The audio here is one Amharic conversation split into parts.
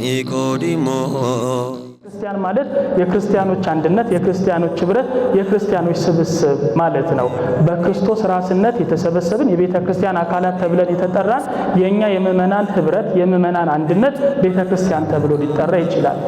ኒቆዲሞስ ክርስቲያን ማለት የክርስቲያኖች አንድነት፣ የክርስቲያኖች ህብረት፣ የክርስቲያኖች ስብስብ ማለት ነው። በክርስቶስ ራስነት የተሰበሰብን የቤተ ክርስቲያን አካላት ተብለን የተጠራን የኛ የምእመናን ህብረት፣ የምእመናን አንድነት ቤተ ክርስቲያን ተብሎ ሊጠራ ይችላል።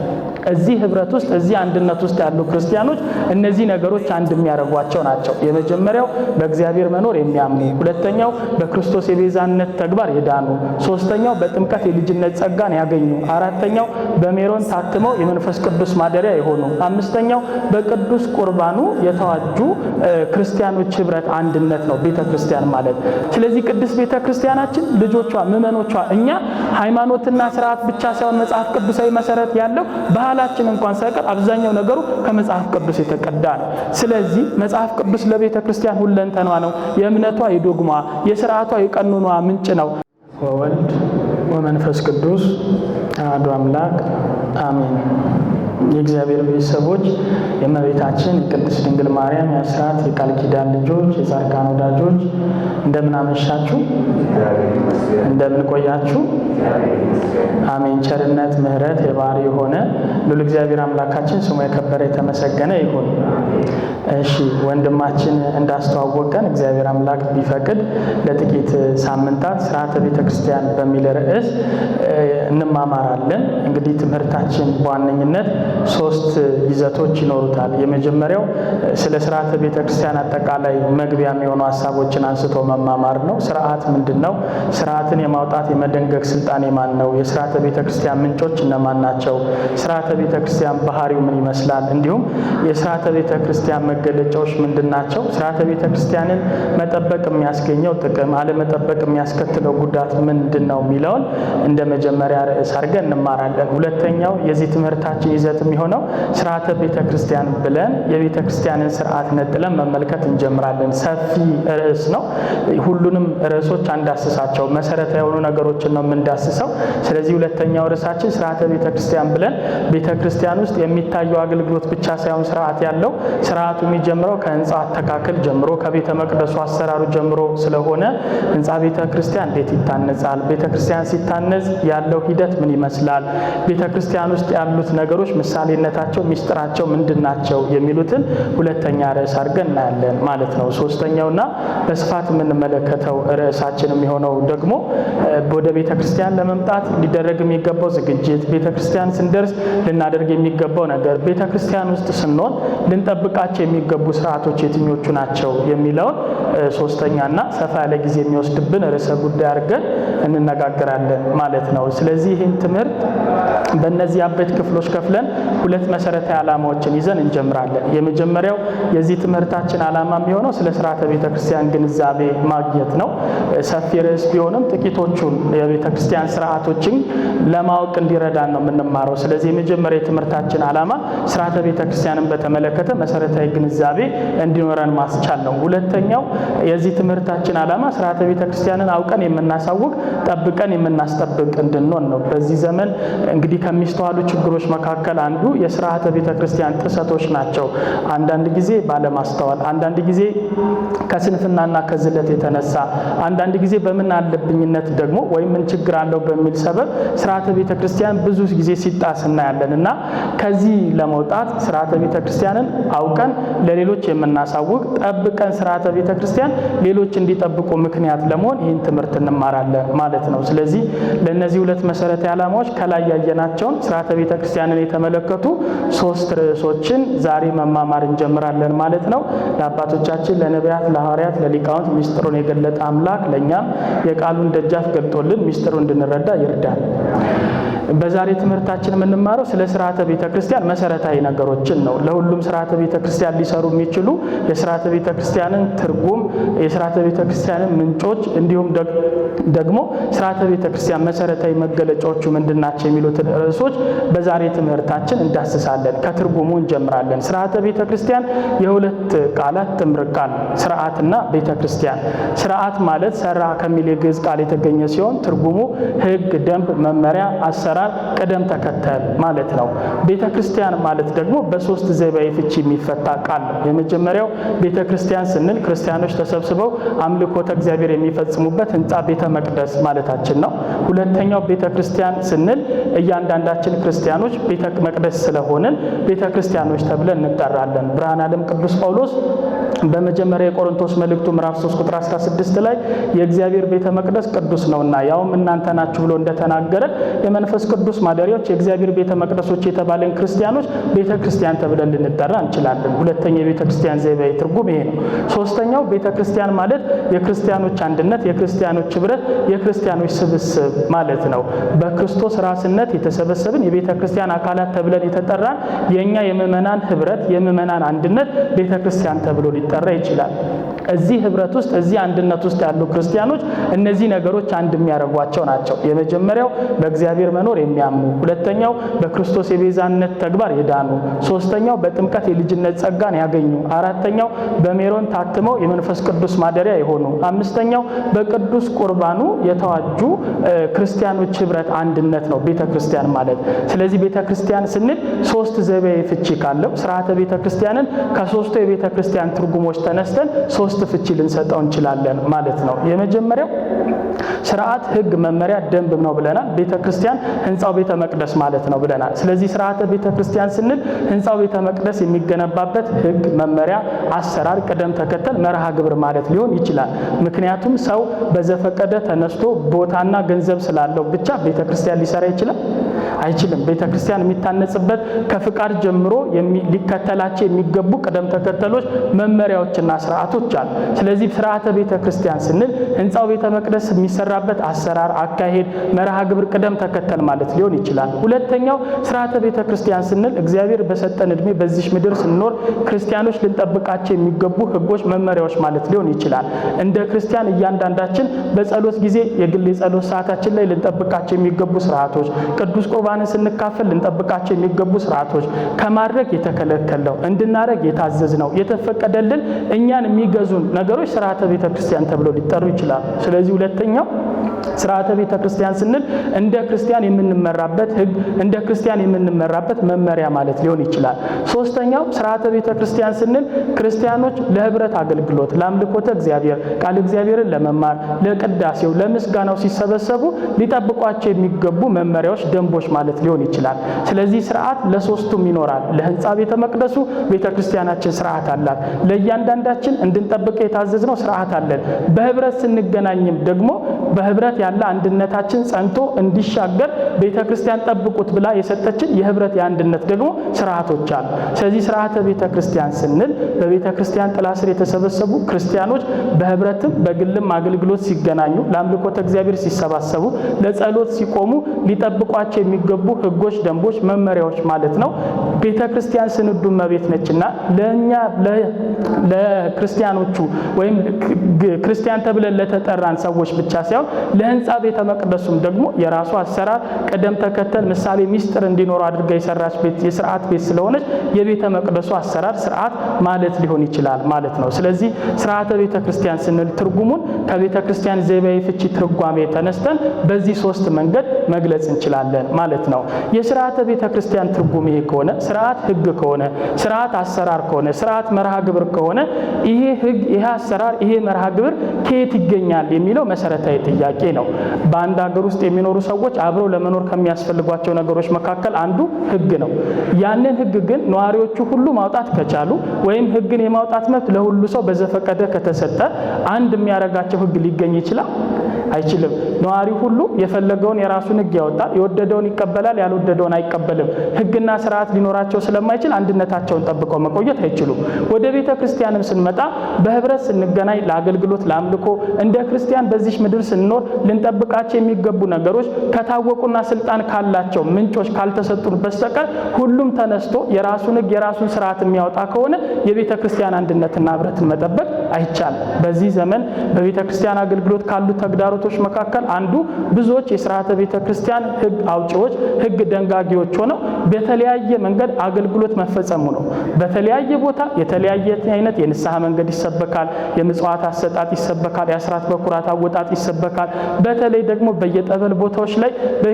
እዚህ ህብረት ውስጥ እዚህ አንድነት ውስጥ ያሉ ክርስቲያኖች እነዚህ ነገሮች አንድ የሚያደርጓቸው ናቸው። የመጀመሪያው በእግዚአብሔር መኖር የሚያምኑ፣ ሁለተኛው በክርስቶስ የቤዛነት ተግባር የዳኑ፣ ሶስተኛው በጥምቀት የልጅነት ጸጋን ያገኙ፣ አራተኛው በሜሮን ታትመው የመንፈስ ቅዱስ ማደሪያ የሆኑ፣ አምስተኛው በቅዱስ ቁርባኑ የተዋጁ ክርስቲያኖች ህብረት አንድነት ነው ቤተ ክርስቲያን ማለት። ስለዚህ ቅድስት ቤተ ክርስቲያናችን ልጆቿ፣ ምእመኖቿ እኛ ሃይማኖትና ስርዓት ብቻ ሳይሆን መጽሐፍ ቅዱሳዊ መሰረት ያለው ባህላችን እንኳን ሳይቀር አብዛኛው ነገሩ ከመጽሐፍ ቅዱስ የተቀዳ ነው። ስለዚህ መጽሐፍ ቅዱስ ለቤተ ክርስቲያን ሁለንተኗ ነው። የእምነቷ፣ የዶግማ፣ የስርዓቷ፣ የቀኖኗ ምንጭ ነው። ወወልድ ወመንፈስ ቅዱስ አሐዱ አምላክ አሜን። የእግዚአብሔር ቤተሰቦች፣ የእመቤታችን የቅድስት ድንግል ማርያም የአስራት የቃል ኪዳን ልጆች፣ የጻድቃን ወዳጆች እንደምን አመሻችሁ? እንደምን ቆያችሁ? አሜን። ቸርነት፣ ምሕረት የባህሪ የሆነ ልዑል እግዚአብሔር አምላካችን ስሙ የከበረ የተመሰገነ ይሁን። እሺ፣ ወንድማችን እንዳስተዋወቀን እግዚአብሔር አምላክ ቢፈቅድ ለጥቂት ሳምንታት ስርዓተ ቤተ ክርስቲያን በሚል ርዕስ እንማማራለን። እንግዲህ ትምህርታችን በዋነኝነት ሶስት ይዘቶች ይኖሩታል። የመጀመሪያው ስለ ስርዓተ ቤተ ክርስቲያን አጠቃላይ መግቢያ የሚሆኑ ሀሳቦችን አንስቶ መማማር ነው። ስርዓት ምንድን ነው? ስርዓትን የማውጣት የመደንገግ ስልጣን የማን ነው? የስርዓተ ቤተ ክርስቲያን ምንጮች እነማን ናቸው? ስርዓተ ቤተ ክርስቲያን ባህሪው ምን ይመስላል? እንዲሁም የስርዓተ ቤተ ክርስቲያን መገለጫዎች ምንድን ናቸው? ስርዓተ ቤተ ክርስቲያንን መጠበቅ የሚያስገኘው ጥቅም፣ አለመጠበቅ የሚያስከትለው ጉዳት ምንድን ነው የሚለውን እንደ መጀመሪያ ርዕስ አድርገን እንማራለን። ሁለተኛው የዚህ ትምህርታችን ይዘት የሚሆነው ስርዓተ ቤተ ክርስቲያን ብለን የቤተ ክርስቲያንን ስርዓት ነጥለን መመልከት እንጀምራለን። ሰፊ ርዕስ ነው። ሁሉንም ርዕሶች አንዳስሳቸው፣ መሰረታዊ የሆኑ ነገሮችን ነው የምንዳስሰው። ስለዚህ ሁለተኛው ርዕሳችን ስርዓተ ቤተ ክርስቲያን ብለን ቤተ ክርስቲያን ውስጥ የሚታየው አገልግሎት ብቻ ሳይሆን ስርዓት ያለው፣ ስርዓቱ የሚጀምረው ከህንፃ አተካከል ጀምሮ ከቤተ መቅደሱ አሰራሩ ጀምሮ ስለሆነ ህንፃ ቤተ ክርስቲያን እንዴት ይታነጻል፣ ቤተ ክርስቲያን ሲታነጽ ያለው ሂደት ምን ይመስላል፣ ቤተ ክርስቲያን ውስጥ ያሉት ነገሮች ምሳሌነታቸው፣ ሚስጥራቸው ምንድናቸው የሚሉትን ሁለተኛ ርዕስ አድርገን እናያለን ማለት ነው። ሶስተኛውና በስፋት የምንመለከተው ርዕሳችን የሚሆነው ደግሞ ወደ ቤተ ክርስቲያን ለመምጣት ሊደረግ የሚገባው ዝግጅት፣ ቤተ ክርስቲያን ስንደርስ ልናደርግ የሚገባው ነገር፣ ቤተ ክርስቲያን ውስጥ ስንሆን ልንጠብቃቸው የሚገቡ ስርዓቶች የትኞቹ ናቸው የሚለውን ሶስተኛና ሰፋ ያለ ጊዜ የሚወስድብን ርዕሰ ጉዳይ አድርገን እንነጋገራለን ማለት ነው። ስለዚህ ይህን ትምህርት በእነዚህ አበይት ክፍሎች ከፍለን ሁለት መሰረታዊ ዓላማዎችን ይዘን እንጀምራለን። የመጀመሪያው የዚህ ትምህርታችን ዓላማ የሚሆነው ስለ ስርዓተ ቤተ ክርስቲያን ግንዛቤ ማግኘት ነው። ሰፊ ርዕስ ቢሆንም ጥቂቶቹን የቤተ ክርስቲያን ስርዓቶችን ለማወቅ እንዲረዳን ነው የምንማረው። ስለዚህ የመጀመሪያ የትምህርታችን ዓላማ ስርዓተ ቤተ ክርስቲያንን በተመለከተ መሰረታዊ ግንዛቤ እንዲኖረን ማስቻል ነው። ሁለተኛው የዚህ ትምህርታችን ዓላማ ስርዓተ ቤተ ክርስቲያንን አውቀን የምናሳውቅ፣ ጠብቀን የምናስጠብቅ እንድንሆን ነው። በዚህ ዘመን እንግዲህ ከሚስተዋሉ ችግሮች መካከል አንዱ የስርዓተ ቤተ ክርስቲያን ጥሰቶች ናቸው። አንዳንድ ጊዜ ባለማስተዋል፣ አንዳንድ ጊዜ ከስንፍናና ከዝለት የተነሳ፣ አንዳንድ ጊዜ በምን አለብኝነት ደግሞ ወይም ምን ችግር አለው በሚል ሰበብ ስርዓተ ቤተ ክርስቲያን ብዙ ጊዜ ሲጣስ እናያለን እና ከዚህ ለመውጣት ስርዓተ ቤተ ክርስቲያንን አውቀን ለሌሎች የምናሳውቅ፣ ጠብቀን ስርዓተ ቤተ ክርስቲያን ሌሎች እንዲጠብቁ ምክንያት ለመሆን ይህን ትምህርት እንማራለን ማለት ነው። ስለዚህ ለእነዚህ ሁለት መሰረታዊ ዓላማዎች ከላይ ያየናቸውን ስርዓተ ቤተ ክርስቲያንን የተመለከቱ ሶስት ርዕሶችን ዛሬ መማማር እንጀምራለን ማለት ነው። ለአባቶቻችን ለነቢያት፣ ለሐዋርያት፣ ለሊቃውንት ሚስጥሩን የገለጠ አምላክ ለእኛም የቃሉን ደጃፍ ገልጦልን ሚስጥሩን እንድንረዳ ይርዳል። በዛሬ ትምህርታችን የምንማረው ስለ ስርዓተ ቤተ ክርስቲያን መሰረታዊ ነገሮችን ነው። ለሁሉም ስርዓተ ቤተ ክርስቲያን ሊሰሩ የሚችሉ የስርዓተ ቤተ ክርስቲያንን ትርጉም፣ የስርዓተ ቤተ ክርስቲያንን ምንጮች እንዲሁም ደግሞ ስርዓተ ቤተ ክርስቲያን መሰረታዊ መገለጫዎቹ ምንድናቸው የሚሉትን ርዕሶች በዛሬ ትምህርታችን እንዳስሳለን። ከትርጉሙ እንጀምራለን። ስርዓተ ቤተ ክርስቲያን የሁለት ቃላት ጥምር ቃል ስርዓትና ቤተ ክርስቲያን። ስርዓት ማለት ሰራ ከሚል የግዕዝ ቃል የተገኘ ሲሆን ትርጉሙ ሕግ፣ ደንብ፣ መመሪያ፣ አሰራር አሰራር ቅደም ተከተል ማለት ነው። ቤተክርስቲያን ማለት ደግሞ በሶስት ዘይቤያዊ ፍቺ የሚፈታ ቃል ነው። የመጀመሪያው ቤተክርስቲያን ስንል ክርስቲያኖች ተሰብስበው አምልኮተ እግዚአብሔር የሚፈጽሙበት ህንጻ ቤተ መቅደስ ማለታችን ነው። ሁለተኛው ቤተክርስቲያን ስንል እያንዳንዳችን ክርስቲያኖች ቤተ መቅደስ ስለሆንን ቤተክርስቲያኖች ተብለን እንጠራለን። ብርሃነ ዓለም ቅዱስ ጳውሎስ በመጀመሪያ የቆሮንቶስ መልእክቱ ምዕራፍ 3 ቁጥር 16 ላይ የእግዚአብሔር ቤተ መቅደስ ቅዱስ ነውና ያውም እናንተ ናችሁ ብሎ እንደተናገረ የመንፈስ ቅዱስ ማደሪያዎች የእግዚአብሔር ቤተ መቅደሶች የተባለን ክርስቲያኖች ቤተ ክርስቲያን ተብለን ልንጠራ እንችላለን። ሁለተኛው የቤተ ክርስቲያን ዘይቤያዊ ትርጉም ይሄ ነው። ሶስተኛው ቤተ ክርስቲያን ማለት የክርስቲያኖች አንድነት፣ የክርስቲያኖች ህብረት፣ የክርስቲያኖች ስብስብ ማለት ነው። በክርስቶስ ራስነት የተሰበሰብን የቤተ ክርስቲያን አካላት ተብለን የተጠራን የኛ የምእመናን ህብረት፣ የምእመናን አንድነት ቤተ ክርስቲያን ተብሎ ሊጠራ ይችላል። እዚህ ህብረት ውስጥ እዚህ አንድነት ውስጥ ያሉ ክርስቲያኖች እነዚህ ነገሮች አንድ የሚያደርጓቸው ናቸው። የመጀመሪያው በእግዚአብሔር መኖር የሚያምኑ፣ ሁለተኛው በክርስቶስ የቤዛነት ተግባር የዳኑ፣ ሶስተኛው በጥምቀት የልጅነት ጸጋን ያገኙ፣ አራተኛው በሜሮን ታትመው የመንፈስ ቅዱስ ማደሪያ የሆኑ፣ አምስተኛው በቅዱስ ቁርባኑ የተዋጁ ክርስቲያኖች ህብረት አንድነት ነው ቤተክርስቲያን ማለት። ስለዚህ ቤተክርስቲያን ስንል ሶስት ዘይቤያዊ ፍቺ ካለው ስርዓተ ቤተክርስቲያንን ከሶስቱ የቤተክርስቲያን ትርጉሞች ተነስተን ሶስት ፍቺ ልንሰጠው እንችላለን ማለት ነው። የመጀመሪያው ስርዓት፣ ህግ፣ መመሪያ፣ ደንብ ነው ብለናል። ቤተክርስቲያን ህንጻው ቤተ መቅደስ ማለት ነው ብለናል። ስለዚህ ስርዓተ ቤተክርስቲያን ስንል ህንጻው ቤተ መቅደስ የሚገነባበት ህግ፣ መመሪያ፣ አሰራር፣ ቅደም ተከተል፣ መርሃ ግብር ማለት ሊሆን ይችላል። ምክንያቱም ሰው በዘፈቀደ ተነስቶ ቦታና ገንዘብ ስላለው ብቻ ቤተክርስቲያን ሊሰራ ይችላል አይችልም። ቤተክርስቲያን የሚታነጽበት ከፍቃድ ጀምሮ ሊከተላቸው የሚገቡ ቅደም ተከተሎች፣ መመሪያዎችና ስርዓቶች አሉ። ስለዚህ ስርዓተ ቤተክርስቲያን ስንል ህንጻው ቤተ መቅደስ የሚሰራበት አሰራር፣ አካሄድ፣ መርሃ ግብር፣ ቅደም ተከተል ማለት ሊሆን ይችላል። ሁለተኛው ስርዓተ ቤተክርስቲያን ስንል እግዚአብሔር በሰጠን እድሜ በዚህ ምድር ስንኖር ክርስቲያኖች ልንጠብቃቸው የሚገቡ ህጎች፣ መመሪያዎች ማለት ሊሆን ይችላል። እንደ ክርስቲያን እያንዳንዳችን በጸሎት ጊዜ የግል የጸሎት ሰዓታችን ላይ ልንጠብቃቸው የሚገቡ ስርዓቶች፣ ቅዱስ ቁርባንን ስንካፈል ልንጠብቃቸው የሚገቡ ስርዓቶች፣ ከማድረግ የተከለከለው እንድናረግ የታዘዝነው የተፈቀደልን እኛን የሚገዙን ነገሮች ስርዓተ ቤተክርስቲያን ተብለው ሊጠሩ ይችላሉ። ስለዚህ ሁለተኛው ስርዓተ ቤተክርስቲያን ስንል እንደ ክርስቲያን የምንመራበት ህግ፣ እንደ ክርስቲያን የምንመራበት መመሪያ ማለት ሊሆን ይችላል። ሶስተኛው ስርዓተ ቤተክርስቲያን ስንል ክርስቲያኖች ለህብረት አገልግሎት፣ ለአምልኮተ እግዚአብሔር ቃል እግዚአብሔርን ለመማር፣ ለቅዳሴው፣ ለምስጋናው ሲሰበሰቡ ሊጠብቋቸው የሚገቡ መመሪያዎች፣ ደንቦች ማለት ሊሆን ይችላል። ስለዚህ ስርዓት ለሶስቱም ይኖራል። ለህንጻ ቤተ መቅደሱ ቤተክርስቲያናችን ስርዓት አላት። ለእያንዳንዳችን እንድንጠብቀው የታዘዝነው ስርዓት አለን። በህብረት ስንገናኝም ደግሞ በህብረት ያለ አንድነታችን ጸንቶ እንዲሻገር ቤተክርስቲያን ጠብቁት ብላ የሰጠችን የህብረት የአንድነት ደግሞ ስርዓቶች አሉ። ስለዚህ ስርዓተ ቤተክርስቲያን ስንል በቤተክርስቲያን ጥላ ስር የተሰበሰቡ ክርስቲያኖች በህብረትም በግልም አገልግሎት ሲገናኙ፣ ለአምልኮተ እግዚአብሔር ሲሰባሰቡ፣ ለጸሎት ሲቆሙ ሊጠብቋቸው የሚገቡ ህጎች፣ ደንቦች፣ መመሪያዎች ማለት ነው። ቤተክርስቲያን ስንዱ እመቤት ነችና ለኛ ለክርስቲያኖቹ ወይም ክርስቲያን ተብለን ለተጠራን ሰዎች ብቻ ሳይሆን ለህንጻ ቤተ መቅደሱም ደግሞ የራሱ አሰራር፣ ቅደም ተከተል፣ ምሳሌ፣ ሚስጥር እንዲኖር አድርጋ የሰራች ቤት የሥርዓት ቤት ስለሆነች የቤተ መቅደሱ አሰራር ስርዓት ማለት ሊሆን ይችላል ማለት ነው። ስለዚህ ስርዓተ ቤተ ክርስቲያን ስንል ትርጉሙን ከቤተ ክርስቲያን ዘይቤያዊ ፍቺ ትርጓሜ ተነስተን በዚህ ሶስት መንገድ መግለጽ እንችላለን ማለት ነው። የስርዓተ ቤተ ክርስቲያን ትርጉም ይሄ ከሆነ፣ ስርዓት ህግ ከሆነ፣ ስርዓት አሰራር ከሆነ፣ ስርዓት መርሃ ግብር ከሆነ ይሄ ህግ፣ ይሄ አሰራር፣ ይሄ መርሃ ግብር ከየት ይገኛል የሚለው መሰረታዊ ጥያቄ ነው። በአንድ ሀገር ውስጥ የሚኖሩ ሰዎች አብረው ለመኖር ከሚያስፈልጓቸው ነገሮች መካከል አንዱ ህግ ነው። ያንን ህግ ግን ነዋሪዎቹ ሁሉ ማውጣት ከቻሉ ወይም ህግን የማውጣት መብት ለሁሉ ሰው በዘፈቀደ ከተሰጠ አንድ የሚያረጋቸው ህግ ሊገኝ ይችላል? አይችልም። ነዋሪው ሁሉ የፈለገውን የራሱን ህግ ያወጣል፣ የወደደውን ይቀበላል፣ ያልወደደውን አይቀበልም። ህግና ስርዓት ሊኖራቸው ስለማይችል አንድነታቸውን ጠብቀው መቆየት አይችሉም። ወደ ቤተ ክርስቲያንም ስንመጣ በህብረት ስንገናኝ ለአገልግሎት፣ ለአምልኮ እንደ ክርስቲያን በዚህ ምድር ስንኖር ልንጠብቃቸው የሚገቡ ነገሮች ከታወቁና ስልጣን ካላቸው ምንጮች ካልተሰጡን በስተቀር ሁሉም ተነስቶ የራሱን ህግ የራሱን ስርዓት የሚያወጣ ከሆነ የቤተ ክርስቲያን አንድነትና ህብረትን መጠበቅ አይቻልም። በዚህ ዘመን በቤተ ክርስቲያን አገልግሎት ካሉ ተግዳሮቶች መካከል አንዱ ብዙዎች የሥርዓተ ቤተ ክርስቲያን ሕግ አውጪዎች፣ ሕግ ደንጋጊዎች ሆነው በተለያየ መንገድ አገልግሎት መፈጸሙ ነው። በተለያየ ቦታ የተለያየ አይነት የንስሐ መንገድ ይሰበካል፣ የምጽዋት አሰጣጥ ይሰበካል፣ የአስራት በኩራት አወጣጥ ይሰበካል። በተለይ ደግሞ በየጠበል ቦታዎች ላይ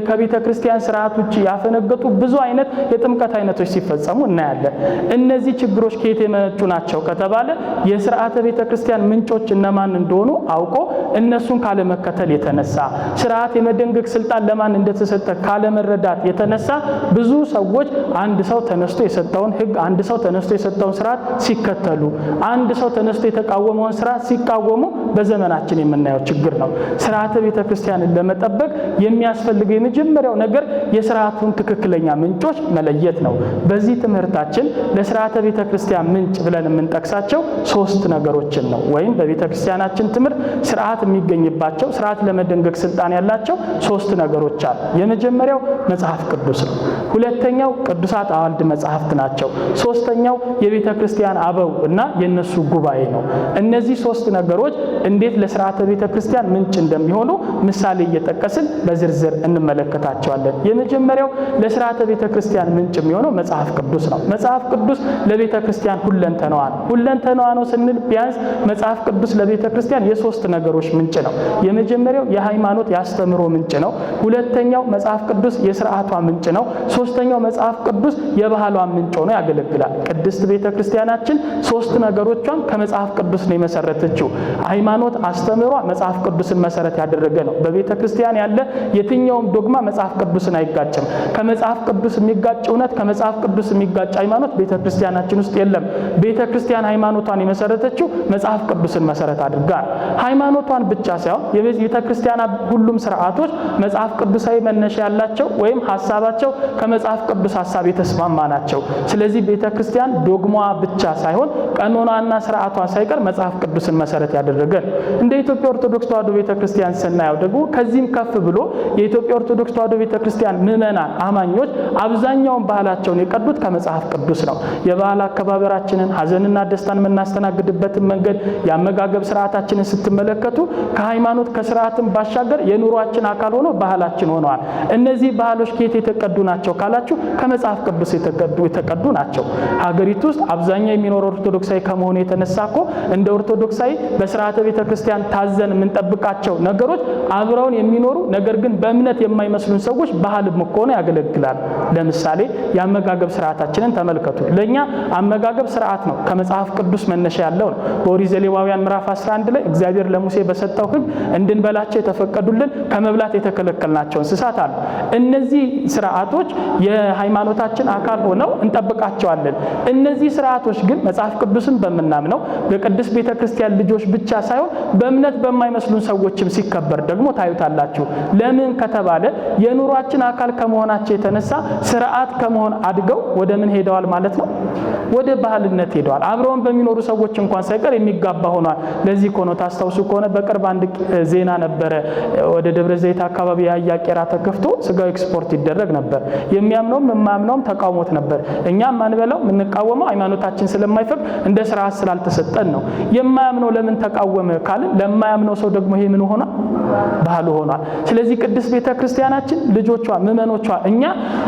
ከቤተ ክርስቲያን ስርዓት ውጪ ያፈነገጡ ብዙ አይነት የጥምቀት አይነቶች ሲፈጸሙ እናያለን። እነዚህ ችግሮች ከየት የመነጩ ናቸው ከተባለ የሥርዓተ ቤተ ክርስቲያን ምንጮች እነማን እንደሆኑ አውቆ እነሱን ካለመከተል የተነሳ ስርዓት የመደንገግ ስልጣን ለማን እንደተሰጠ ካለመረዳት የተነሳ ብዙ ሰዎች አንድ ሰው ተነስቶ የሰጠውን ሕግ አንድ ሰው ተነስቶ የሰጠውን ስርዓት ሲከተሉ፣ አንድ ሰው ተነስቶ የተቃወመውን ስርዓት ሲቃወሙ በዘመናችን የምናየው ችግር ነው። ስርዓተ ቤተ ክርስቲያንን ለመጠበቅ የሚያስፈልገው የመጀመሪያው ነገር የስርዓቱን ትክክለኛ ምንጮች መለየት ነው። በዚህ ትምህርታችን ለስርዓተ ቤተ ክርስቲያን ምንጭ ብለን የምንጠቅሳቸው 3 ነገሮችን ነው። ወይም በቤተ ክርስቲያናችን ትምህርት ስርዓት የሚገኝባቸው ስርዓት ለመደንገግ ስልጣን ያላቸው 3 ነገሮች አሉ። የመጀመሪያው መጽሐፍ ቅዱስ ነው። ሁለተኛው ቅዱሳት አዋልድ መጽሐፍት ናቸው። ሶስተኛው የቤተ ክርስቲያን አበው እና የነሱ ጉባኤ ነው። እነዚህ 3 ነገሮች እንዴት ለስርዓተ ቤተ ክርስቲያን ምንጭ እንደሚሆኑ ምሳሌ እየጠቀስን በዝርዝር እንመለከታቸዋለን። የመጀመሪያው ለስርዓተ ቤተ ክርስቲያን ምንጭ የሚሆነው መጽሐፍ ቅዱስ ነው። መጽሐፍ ቅዱስ ለቤተ ክርስቲያን ሁለንተናዋ ነው። ሁለንተናዋ ነው ስንል ቢያንስ መጽሐፍ ቅዱስ ለቤተ ክርስቲያን የ3 ነገሮች ምንጭ ነው። የመጀመሪያው የሃይማኖት ያስተምሮ ምንጭ ነው። ሁለተኛው መጽሐፍ ቅዱስ የሥርዓቷ ምንጭ ነው። ሶስተኛው መጽሐፍ ቅዱስ የባህሏ ምንጭ ሆኖ ያገለግላል። ቅድስት ቤተ ክርስቲያናችን 3 ነገሮቿን ከመጽሐፍ ቅዱስ ነው የመሰረተችው። ሃይማኖት አስተምሯ መጽሐፍ ቅዱስን መሰረት ያደረገ ነው። በቤተ ክርስቲያን ያለ የትኛውም ዶግማ መጽሐፍ ቅዱስን አይጋጭም። ከመጽሐፍ ቅዱስ የሚጋጭ እውነት፣ ከመጽሐፍ ቅዱስ የሚጋጭ ሃይማኖት ቤተ ክርስቲያናችን ውስጥ የለም። ቤተ ክርስቲያን ሃይማኖቷን የመሰረተችው መጽሐፍ ቅዱስን መሰረት አድርጋ ነው። ሃይማኖቷን ብቻ ሳይሆን የቤተ ክርስቲያን ሁሉም ስርዓቶች መጽሐፍ ቅዱሳዊ መነሻ ያላቸው ወይም ሐሳባቸው ከመጽሐፍ ቅዱስ ሐሳብ የተስማማ ናቸው። ስለዚህ ቤተ ክርስቲያን ዶግማዋ ብቻ ሳይሆን ቀኖናና ስርዓቷ ሳይቀር መጽሐፍ ቅዱስን መሰረት ያደረገ ነው። እንደ ኢትዮጵያ ኦርቶዶክስ ተዋሕዶ ቤተ ክርስቲያን ስናየው ደግሞ ከዚህም ከፍ ብሎ የኢትዮጵያ ኦርቶዶክስ ተዋሕዶ ቤተ ክርስቲያን ምዕመናን አማኞች አብዛኛውን ባህላቸውን የቀዱት ከመጽሐፍ ቅዱስ ነው። የባህል አከባበራችንን፣ ሐዘንና ደስታን የምናስተናግድበትን መንገድ፣ የአመጋገብ ስርዓታችንን ስትመለከቱ ከሃይማኖት ከስርዓትም ባሻገር የኑሯችን አካል ሆኖ ባህላችን ሆነዋል። እነዚህ ባህሎች ከየት የተቀዱ ናቸው ካላችሁ ከመጽሐፍ ቅዱስ የተቀዱ ናቸው። ሀገሪቱ ውስጥ አብዛኛው የሚኖረው ኦርቶዶክሳዊ ከመሆኑ የተነሳ እኮ እንደ ኦርቶዶክሳዊ በስርዓተ ቤተ ክርስቲያን ታዘን የምንጠብቃቸው ነገሮች አብረውን የሚኖሩ ነገር ግን በእምነት የማይመስሉን ሰዎች ባህልም እኮ ሆኖ ያገለግላል። ለምሳሌ የአመጋገብ ስርዓታችንን ተመልከቱ። ለኛ አመጋገብ ስርዓት ነው፣ ከመጽሐፍ ቅዱስ መነሻ ያለው ነው። በኦሪት ዘሌዋውያን ምዕራፍ 11 ላይ እግዚአብሔር ለሙሴ በሰጠው ሕግ እንድንበላቸው የተፈቀዱልን ከመብላት የተከለከልናቸው እንስሳት አሉ። እነዚህ ስርዓቶች የሃይማኖታችን አካል ሆነው እንጠብቃቸዋለን። እነዚህ ስርዓቶች ግን መጽሐፍ ቅዱስን በምናምነው በቅድስት ቤተ ክርስቲያን ልጆች ብቻ ሳይሆን በእምነት በማይመስሉን ሰዎችም ሲከበር ደግሞ ታዩታላችሁ። ለምን ከተባለ የኑሯችን አካል ከመሆናቸው የተነሳ ስርዓት ከመሆን አድገው ወደ ምን ሄደዋል ማለት ነው? ወደ ባህልነት ሄደዋል። አብረውን በሚኖሩ ሰዎች እንኳን ሳይቀር የሚጋባ ሆኗል። ለዚህ ከሆነ ታስታውሱ ከሆነ በቅርብ አንድ ዜና ነበረ። ወደ ደብረ ዘይት አካባቢ የአህያ ቄራ ተከፍቶ ስጋው ኤክስፖርት ይደረግ ነበር። የሚያምነውም የማያምነውም ተቃውሞት ነበር። እኛም ማንበላው የምንቃወመው ሃይማኖታችን ስለማይፈቅድ እንደ ስርዓት ስላልተሰጠን ነው። የማያምነው ለምን ተቃወመ ካልን ለማያምነው ሰው ደግሞ ይሄ ምን ሆኗል? ባህሉ ሆኗል። ስለዚህ ቅድስት ቤተ ክርስቲያናችን ልጆቿ፣ ምዕመኖቿ እኛ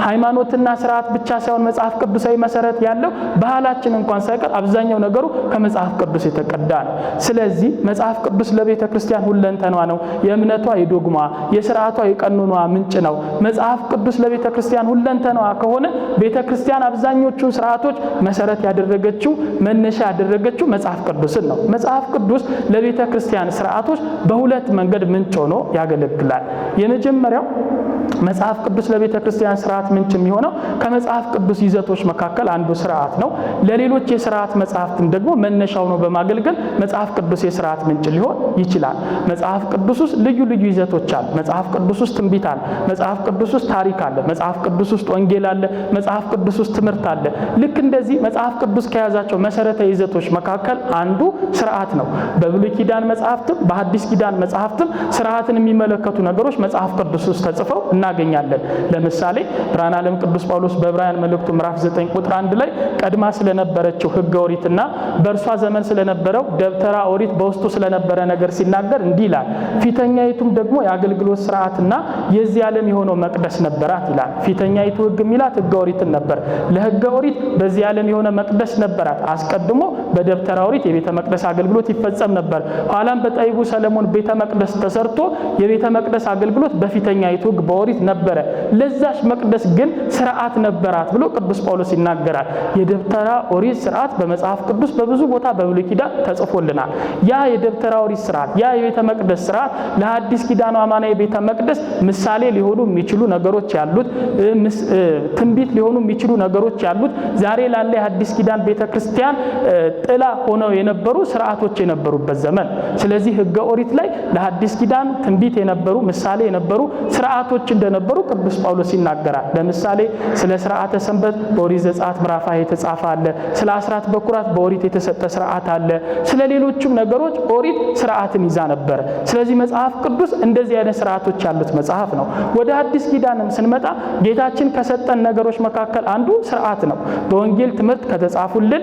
ሃይማኖትና ስርዓት ብቻ ሳይሆን መጽሐፍ ቅዱሳዊ መሰረት ያለው ባህላችን እንኳን ሳይቀር አብዛኛው ነገሩ ከመጽሐፍ ቅዱስ የተቀዳ ነው። ስለዚህ መጽሐፍ ቅዱስ ለቤተ ክርስቲያን ሁለንተናዋ ነው። የእምነቷ፣ የዶግማ፣ የስርዓቷ፣ የቀኖኗ ምንጭ ነው። መጽሐፍ ቅዱስ ለቤተ ክርስቲያን ሁለንተናዋ ከሆነ ቤተ ክርስቲያን አብዛኞቹን ስርዓቶች መሰረት ያደረገችው መነሻ ያደረገችው መጽሐፍ ቅዱስን ነው። መጽሐፍ ቅዱስ ለቤተ ክርስቲያን ስርዓቶች በሁለት መንገድ ምንጭ ሆኖ ያገለግላል። የመጀመሪያው መጽሐፍ ቅዱስ ለቤተ ክርስቲያን ስርዓት ምንጭ የሚሆነው ከመጽሐፍ ቅዱስ ይዘቶች መካከል አንዱ ስርዓት ነው። ለሌሎች የስርዓት መጽሐፍትም ደግሞ መነሻ ሆኖ በማገልገል መጽሐፍ ቅዱስ የስርዓት ምንጭ ሊሆን ይችላል። መጽሐፍ ቅዱስ ውስጥ ልዩ ልዩ ይዘቶች አሉ። መጽሐፍ ቅዱስ ውስጥ ትንቢት አለ። መጽሐፍ ቅዱስ ውስጥ ታሪክ አለ። መጽሐፍ ቅዱስ ውስጥ ወንጌል አለ። መጽሐፍ ቅዱስ ውስጥ ትምህርት አለ። ልክ እንደዚህ መጽሐፍ ቅዱስ ከያዛቸው መሰረታዊ ይዘቶች መካከል አንዱ ስርዓት ነው። በብሉይ ኪዳን መጽሐፍትም በሐዲስ ኪዳን መጽሐፍትም ስርዓትን የሚመለከቱ ነገሮች መጽሐፍ ቅዱስ ውስጥ ተጽፈው እናገኛለን። ለምሳሌ ብርሃነ ዓለም ቅዱስ ጳውሎስ በዕብራውያን መልእክቱ ምዕራፍ 9 ቁጥር 1 ላይ ቀድማ ስለነበረችው ሕገ ኦሪትና በእርሷ ዘመን ስለነበረው ስለነበረው ደብተራ ኦሪት በውስጡ ስለነበረ ነገር ሲናገር እንዲህ ይላል። ፊተኛይቱም ደግሞ የአገልግሎት ሥርዓትና የዚህ ዓለም የሆነው መቅደስ ነበራት ይላል። ፊተኛይቱ ሕግ የሚላት ሕገ ኦሪትን ነበር። ለሕገ ኦሪት በዚህ ዓለም የሆነ መቅደስ ነበራት። አስቀድሞ በደብተራ ኦሪት የቤተ መቅደስ አገልግሎት ይፈጸም ነበር። ኋላም በጠቢቡ ሰለሞን ቤተ መቅደስ ተሰርቶ የቤተ መቅደስ አገልግሎት በፊተኛይቱ ሕግ በኦሪት ነበረ። ለዛች መቅደስ ግን ሥርዓት ነበራት ብሎ ቅዱስ ጳውሎስ ይናገራል። የደብተራ ኦሪት ሥርዓት በመጽሐፍ ቅዱስ በብዙ ቦታ በብሉይ ኪዳን ተጽፎልናል። ያ የደብተራ ኦሪት ሥርዓት ያ የቤተ መቅደስ ሥርዓት ለሐዲስ ኪዳኑ አማናዊ ቤተ መቅደስ ምሳሌ ሊሆኑ የሚችሉ ነገሮች ያሉት፣ ትንቢት ሊሆኑ የሚችሉ ነገሮች ያሉት፣ ዛሬ ላለ የሐዲስ ኪዳን ቤተክርስቲያን ጥላ ሆነው የነበሩ ሥርዓቶች የነበሩበት ዘመን። ስለዚህ ሕገ ኦሪት ላይ ለሐዲስ ኪዳን ትንቢት የነበሩ ምሳሌ የነበሩ ሥርዓቶች እንደነበሩ ቅዱስ ጳውሎስ ይናገራል። ለምሳሌ ስለ ሥርዓተ ሰንበት በኦሪት ዘጸአት ምዕራፍ 20 የተጻፈ አለ። ስለ አስራት በኩራት በኦሪት የተሰጠ ሥርዓት አለ። ስለ ሌሎችም ነገሮች ኦሪት ሥርዓትን ይዛ ነበር። ስለዚህ መጽሐፍ ቅዱስ እንደዚህ አይነት ሥርዓቶች ያሉት መጽሐፍ ነው። ወደ አዲስ ኪዳንም ስንመጣ ጌታችን ከሰጠን ነገሮች መካከል አንዱ ሥርዓት ነው። በወንጌል ትምህርት ከተጻፉልን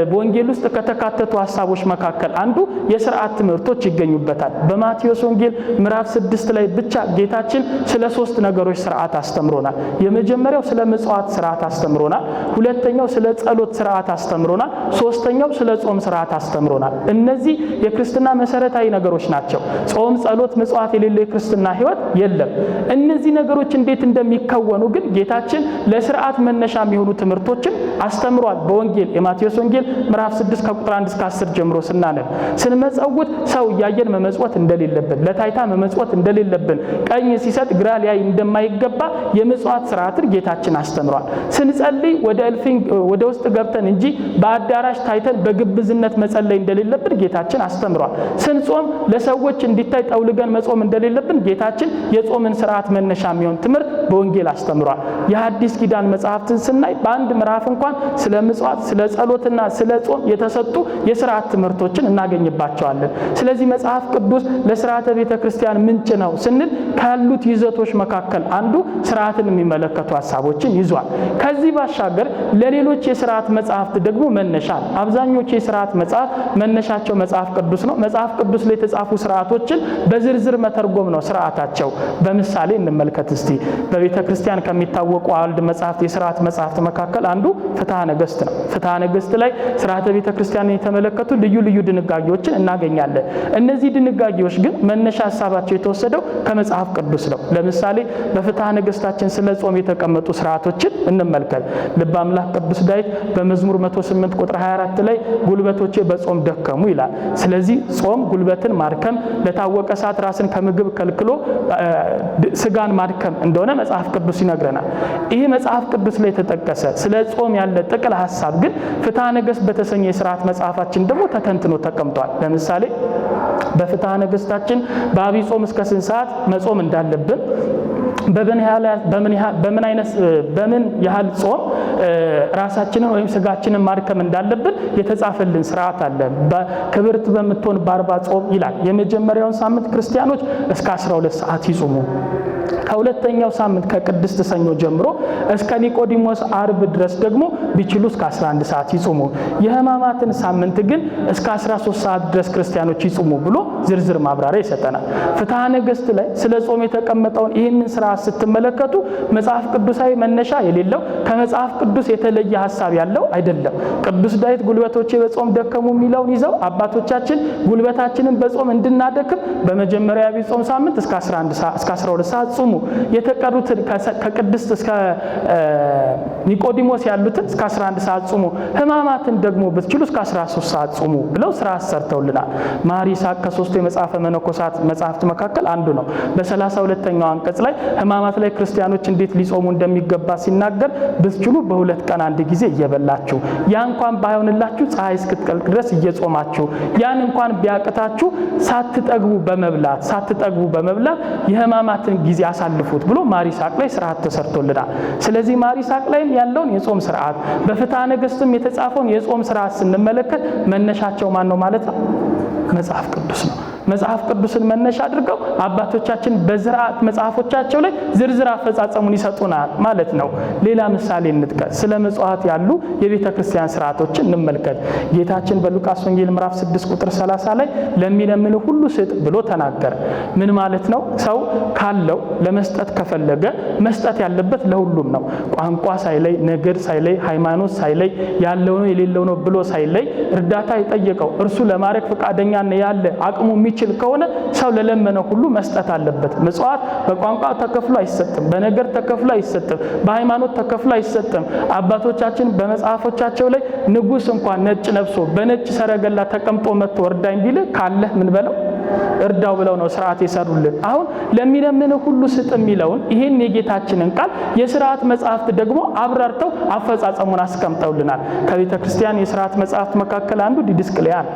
በወንጌል ውስጥ ከተካተቱ ሐሳቦች መካከል አንዱ የሥርዓት ትምህርቶች ይገኙበታል። በማቴዎስ ወንጌል ምዕራፍ 6 ላይ ብቻ ጌታችን ስለ 3 ነገሮች ሥርዓት አስተምሮናል። የመጀመሪያው ስለ ምጽዋት ሥርዓት አስተምሮናል። ሁለተኛው ስለ ጸሎት ሥርዓት አስተምሮናል። ሶስተኛው ስለ ጾም ሥርዓት አስተምሮናል። እነዚህ የክርስትና መሰረታዊ ነገሮች ናቸው። ጾም፣ ጸሎት፣ ምጽዋት የሌለው የክርስትና ሕይወት የለም። እነዚህ ነገሮች እንዴት እንደሚከወኑ ግን ጌታችን ለሥርዓት መነሻ የሚሆኑ ትምህርቶችን አስተምሯል። በወንጌል የማቴዎስ ወንጌል ምዕራፍ 6 ከቁጥር 1 እስከ 10 ጀምሮ ስናነብ ስንመጸውት ሰው እያየን መመጽወት እንደሌለብን፣ ለታይታ መመጽወት እንደሌለብን፣ ቀኝ ሲሰጥ ግራ ሊያይ እንደማይገባ የምጽዋት ሥርዓትን ጌታችን አስተምሯል። ስንጸልይ ወደ እልፍኝ ወደ ውስጥ ገብተን እንጂ በአዳራሽ ታይተን በግብዝነት መጸለይ እንደሌለብን ጌታችን አስተምሯል። ስንጾም ለሰዎች እንዲታይ ጠውልገን መጾም እንደሌለብን ጌታችን የጾምን ሥርዓት መነሻ የሚሆን ትምህርት በወንጌል አስተምሯል። የሐዲስ ኪዳን መጽሐፍትን ስናይ በአንድ ምዕራፍ እንኳን ስለ ምጽዋት፣ ስለ ጸሎትና ስለ ጾም የተሰጡ የሥርዓት ትምህርቶችን እናገኝባቸዋለን። ስለዚህ መጽሐፍ ቅዱስ ለሥርዓተ ቤተ ክርስቲያን ምንጭ ነው ስንል ካሉት ይዘቶች መካከል አንዱ ሥርዓትን የሚመለከቱ ሐሳቦችን ይዟል። ከዚህ ባሻገር ለሌሎች የሥርዓት መጽሐፍት ደግሞ መነሻ ነው። አብዛኞቹ የሥርዓት መጽሐፍ መነሻቸው መጽሐፍ ቅዱስ ነው። መጽሐፍ ቅዱስ ላይ የተጻፉ ሥርዓቶችን በዝርዝር መተርጎም ነው ሥርዓታቸው። በምሳሌ እንመልከት እስቲ። በቤተ ክርስቲያን ከሚታወቁ አዋልድ መጽሐፍት የሥርዓት መጽሐፍት መካከል አንዱ ፍትሐ ነገሥት ነው። ፍትሐ ነገሥት ላይ ሥርዓተ ቤተ ክርስቲያንን የተመለከቱ ልዩ ልዩ ድንጋጌዎችን እናገኛለን። እነዚህ ድንጋጌዎች ግን መነሻ ሐሳባቸው የተወሰደው ከመጽሐፍ ቅዱስ ነው። ለምሳሌ በፍትሐ ነገሥታችን ስለ ጾም የተቀመጡ ሥርዓቶችን እንመልከት። ልበ አምላክ ቅዱስ ዳዊት በመዝሙር 108 ቁጥር 24 ላይ ጉልበቶቼ በጾም ደከሙ ይላል። ስለዚህ ጾም ጉልበትን ማድከም፣ ለታወቀ ሰዓት ራስን ከምግብ ከልክሎ ስጋን ማድከም እንደሆነ መጽሐፍ ቅዱስ ይነግረናል። ይህ መጽሐፍ ቅዱስ ላይ የተጠቀሰ ስለ ጾም ያለ ጥቅል ሐሳብ ግን ፍትሐ ነገሥት በተሰኘ የሥርዓት መጽሐፋችን ደግሞ ተተንትኖ ተቀምጧል። ለምሳሌ በፍትሐ ነገሥታችን በአብይ ጾም እስከ ስንት ሰዓት መጾም እንዳለብን፣ በምን ያህል ጾም ራሳችንን ወይም ስጋችንን ማድከም እንዳለብን የተጻፈልን ሥርዓት አለ። ክብርት በምትሆን በአርባ ጾም ይላል። የመጀመሪያውን ሳምንት ክርስቲያኖች እስከ 12 ሰዓት ይጾሙ። ከሁለተኛው ሳምንት ከቅድስት ሰኞ ጀምሮ እስከ ኒቆዲሞስ አርብ ድረስ ደግሞ ቢችሉ እስከ 11 ሰዓት ይጾሙ። የሕማማትን ሳምንት ግን እስከ 13 ሰዓት ድረስ ክርስቲያኖች ይጾሙ ብሎ ዝርዝር ማብራሪያ ይሰጠናል። ፍትሐ ነገሥት ላይ ስለ ጾም የተቀመጠውን ይህንን ሥርዓት ስትመለከቱ መጽሐፍ ቅዱሳዊ መነሻ የሌለው ከመጽሐፍ ቅዱስ የተለየ ሐሳብ ያለው አይደለም። ቅዱስ ዳዊት ጉልበቶቼ በጾም ደከሙ የሚለውን ይዘው አባቶቻችን ጉልበታችንን በጾም እንድናደክም በመጀመሪያ የአብይ ጾም ሳምንት እስከ 12 ሰዓት ጾሙ። የተቀሩትን ከቅድስት እስከ ኒቆዲሞስ ያሉትን እስከ 11 ሰዓት ጾሙ። ሕማማትን ደግሞ ብትችሉ እስከ 13 ሰዓት ጾሙ ብለው ሥርዓት ሰርተውልናል። ማር ይስሐቅ ከ3ቱ የመጽሐፈ መነኮሳት መጽሐፍት መካከል አንዱ ነው። በ32ኛው አንቀጽ ላይ ሕማማት ላይ ክርስቲያኖች እንዴት ሊጾሙ እንደሚገባ ሲናገር ብትችሉ በ2 ቀን አንድ ጊዜ እየበላችሁ፣ ያ እንኳን ባይሆንላችሁ ፀሐይ እስክትጠልቅ ድረስ እየጾማችሁ፣ ያን እንኳን ቢያቅታችሁ ሳትጠግቡ በመብላት የሕማማትን ጊዜ አሳልፉት ብሎ ማር ይስሐቅ ላይ ሥርዓት ተሰርቶልናል። ስለዚህ ማር ይስሐቅ ላይም ያለውን የጾም ሥርዓት በፍትሐ ነገሥትም የተጻፈውን የጾም ሥርዓት ስንመለከት መነሻቸው ማን ነው ማለት ነው? መጽሐፍ ቅዱስ ነው። መጽሐፍ ቅዱስን መነሻ አድርገው አባቶቻችን በሥርዓት መጽሐፎቻቸው ላይ ዝርዝር አፈጻጸሙን ይሰጡናል ማለት ነው። ሌላ ምሳሌ እንጥቀስ። ስለ ምጽዋት ያሉ የቤተ ክርስቲያን ሥርዓቶችን እንመልከት። ጌታችን በሉቃስ ወንጌል ምዕራፍ 6 ቁጥር 30 ላይ ለሚለምን ሁሉ ስጥ ብሎ ተናገረ። ምን ማለት ነው? ሰው ካለው ለመስጠት ከፈለገ መስጠት ያለበት ለሁሉም ነው። ቋንቋ ሳይለይ፣ ነገድ ሳይለይ፣ ሃይማኖት ሳይለይ፣ ያለው ነው የሌለው ነው ብሎ ሳይለይ እርዳታ የጠየቀው እርሱ ለማድረግ ፈቃደኛ ያለ አቅሙ የሚችል ከሆነ ሰው ለለመነው ሁሉ መስጠት አለበት። ምጽዋት በቋንቋ ተከፍሎ አይሰጥም፣ በነገድ ተከፍሎ አይሰጥም፣ በሃይማኖት ተከፍሎ አይሰጥም። አባቶቻችን በመጽሐፎቻቸው ላይ ንጉሥ እንኳን ነጭ ለብሶ በነጭ ሰረገላ ተቀምጦ መጥቶ እርዳኝ ቢል ካለህ ምን በለው እርዳው ብለው ነው ሥርዓት የሰሩልን። አሁን ለሚለምን ሁሉ ስጥ የሚለውን ይሄን የጌታችንን ቃል የሥርዓት መጽሐፍት ደግሞ አብራርተው አፈጻጸሙን አስቀምጠውልናል። ከቤተ ክርስቲያን የሥርዓት መጽሐፍት መካከል አንዱ